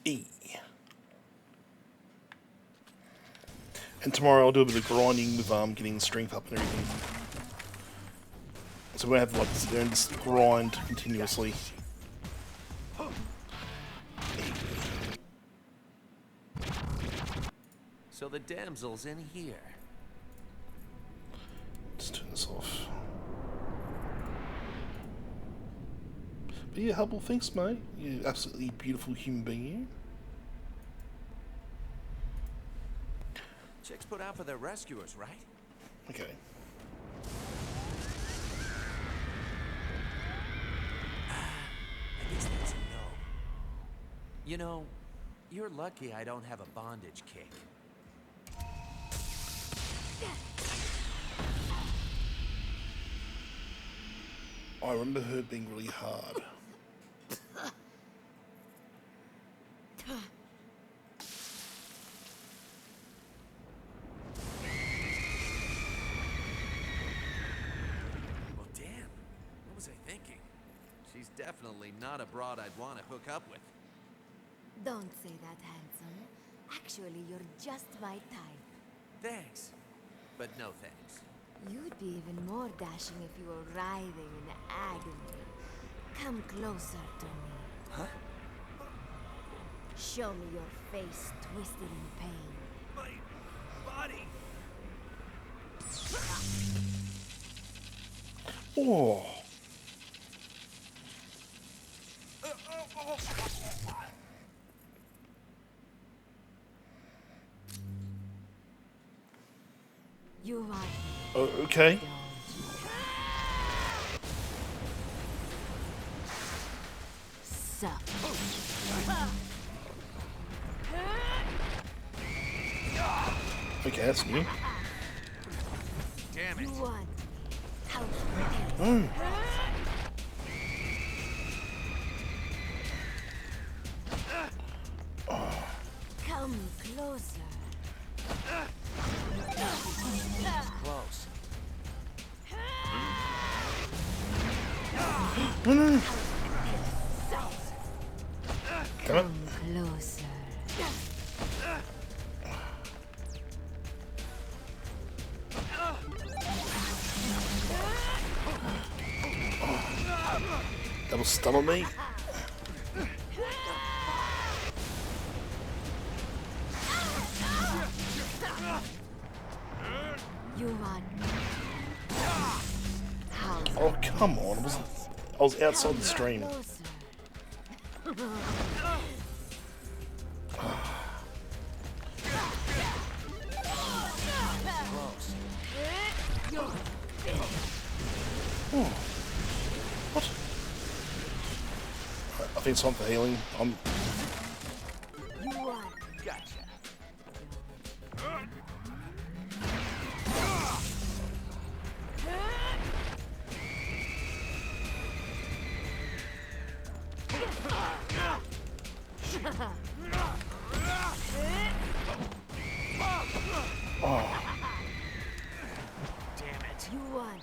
E. And tomorrow I'll do a bit of grinding with getting the strength up and everything. So we're gonna have to like sit there and just grind continuously. So the damsel's in here. Let's turn this off. But yeah, Hubble, thanks, mate. You absolutely beautiful human being, you. Chicks put out for their rescuers, right? Okay. I guess that's a no. You know, you're lucky I don't have a bondage kick. I remember her being really hard. Well, damn. What was I thinking? She's definitely not a broad I'd want to hook up with. Don't say that, handsome. Actually, you're just my type. Thanks. But no thanks. You'd be even more dashing if you were writhing in agony. Come closer to me. Huh? Show me your face twisted in pain. Oh. You are. Oh, okay. Suck. Okay, that's new. Damn it. You want. How? Mm. Come closer. Close. No, no, no. Damn it. Closer. That'll stun me. You want. How? Oh, come on. I was outside the stream. Oh. What? I think it's time for healing. You want. Gotcha. Oh. Damn it. You want me.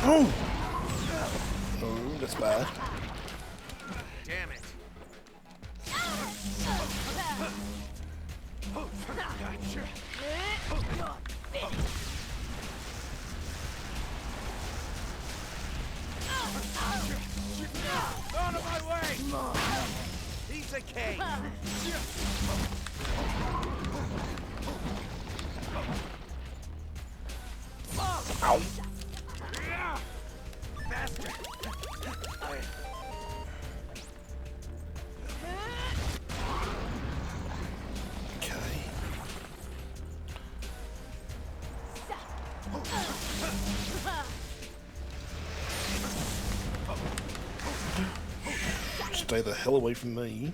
Oh. Oh, that's bad. Damn it. Out of my way! Piece of cake! Ow. Bastard! Okay. Stay the hell away from me.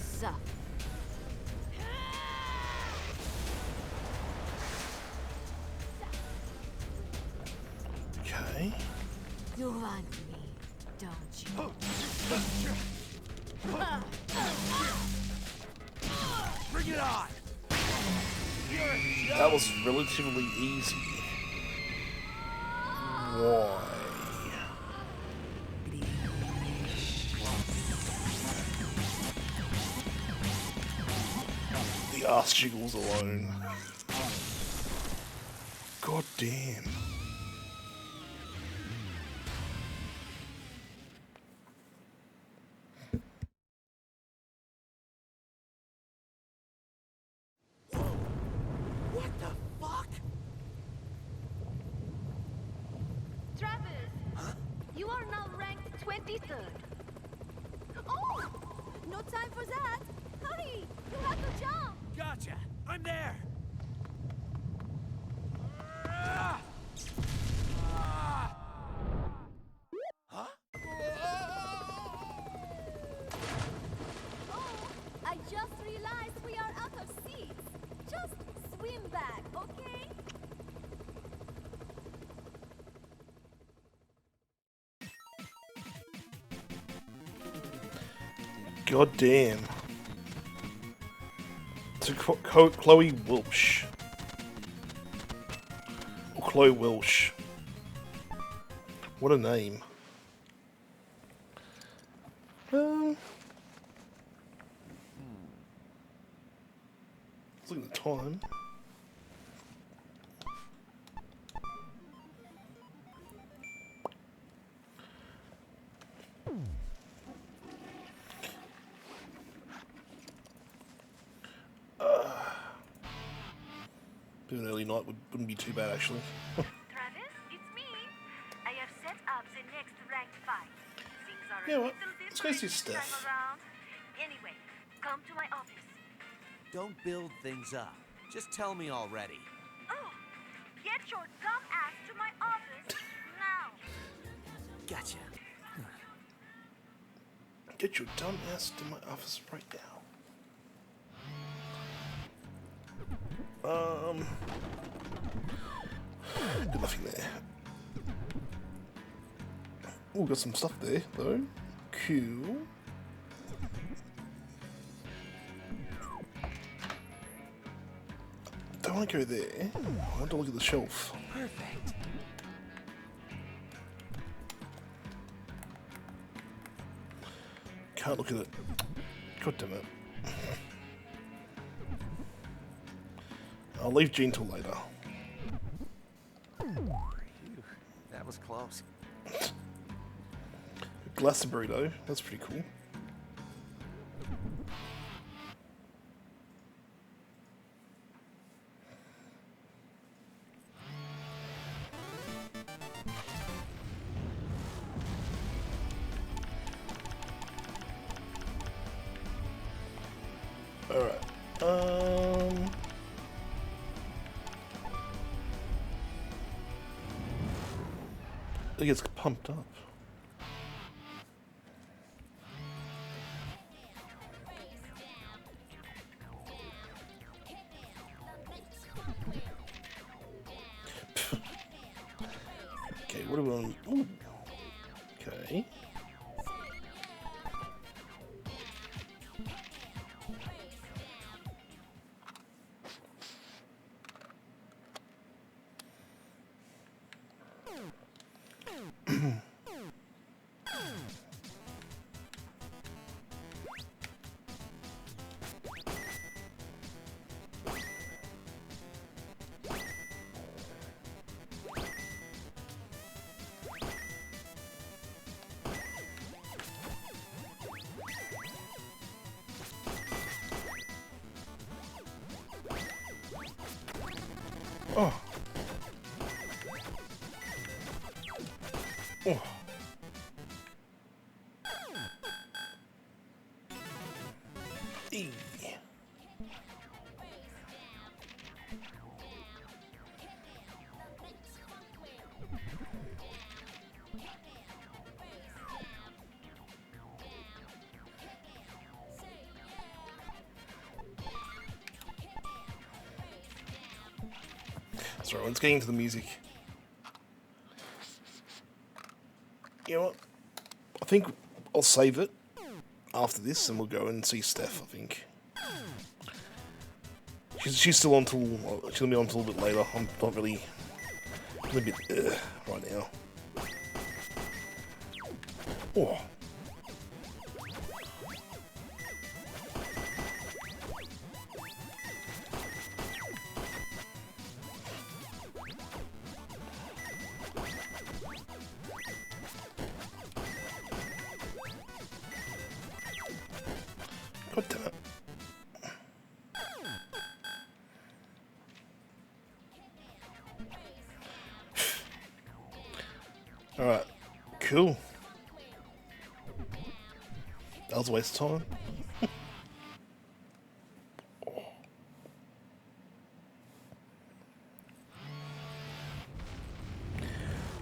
Suck. Okay. You want me, don't you? Bring it on! That was relatively easy. Why? The ass jiggles alone. God damn. What the fuck? Travis, you are now ranked 23rd. Oh! No time for that! Hurry! You have to jump! Gotcha! I'm there! Huh? Oh! I just realized we are out of seats! Just swim back, okay? God damn. To Chloe Welsh. Or Chloe Welsh. What a name. Look at the time. Bit of an early night wouldn't be too bad, actually. Travis, it's me. I have set up the next ranked fight. Things are Yeah, a what? little Let's go different see this Steph. time around. Anyway, come to my office. Don't build things up. Just tell me already. Oh, get your dumb ass to my office now. Gotcha. Get your dumb ass to my office right now. Got nothing there. Oh, got some stuff there though. Cool. Don't want to go there. I want to look at the shelf. Perfect. Can't look at it. God damn it. I'll leave Gene till later. Phew, that was close. Glass burrito. That's pretty cool. Alright. It gets pumped up. Okay, what do we want? Ooh. Okay. Oh. Oh. Eee. Sorry, let's get into the music. You know what? I think I'll save it after this and we'll go and see Steph, I think. She's still on till, she'll be on till a little bit later. I'm not really, a little bit right now. Oh. God damn it. Alright, cool. That was a waste of time.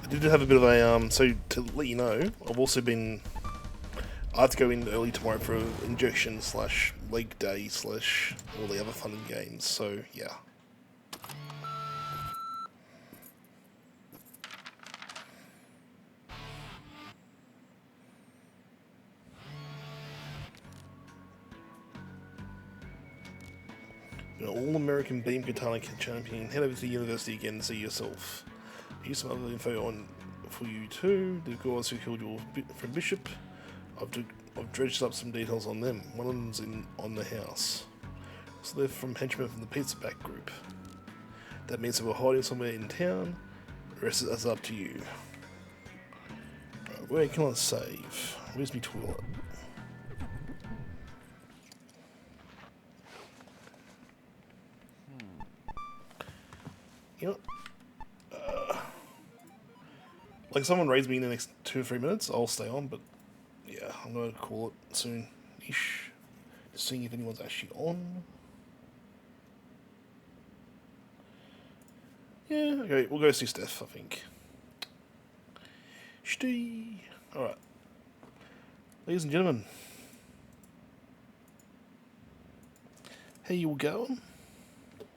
I did have a bit of a, so to let you know, I've also been, I have to go in early tomorrow for an injection / leg day / all the other fun and games, so yeah. You're an all-American beam katana champion. Head over to the university again and see yourself. Here's some other info on for you too. The guys who killed your friend Bishop. I've dredged up some details on them. One of them's on the house. So they're from henchmen from the Pizza Back group. That means they were hiding somewhere in town. The rest is up to you. Right, where can I save? Where's my toilet? You know, like someone raids me in the next 2 or 3 minutes, I'll stay on, but yeah, I'm gonna call it soon-ish. Just seeing if anyone's actually on. Yeah, okay, we'll go see Steph, I think. Steve. Alright. Ladies and gentlemen. How you all going?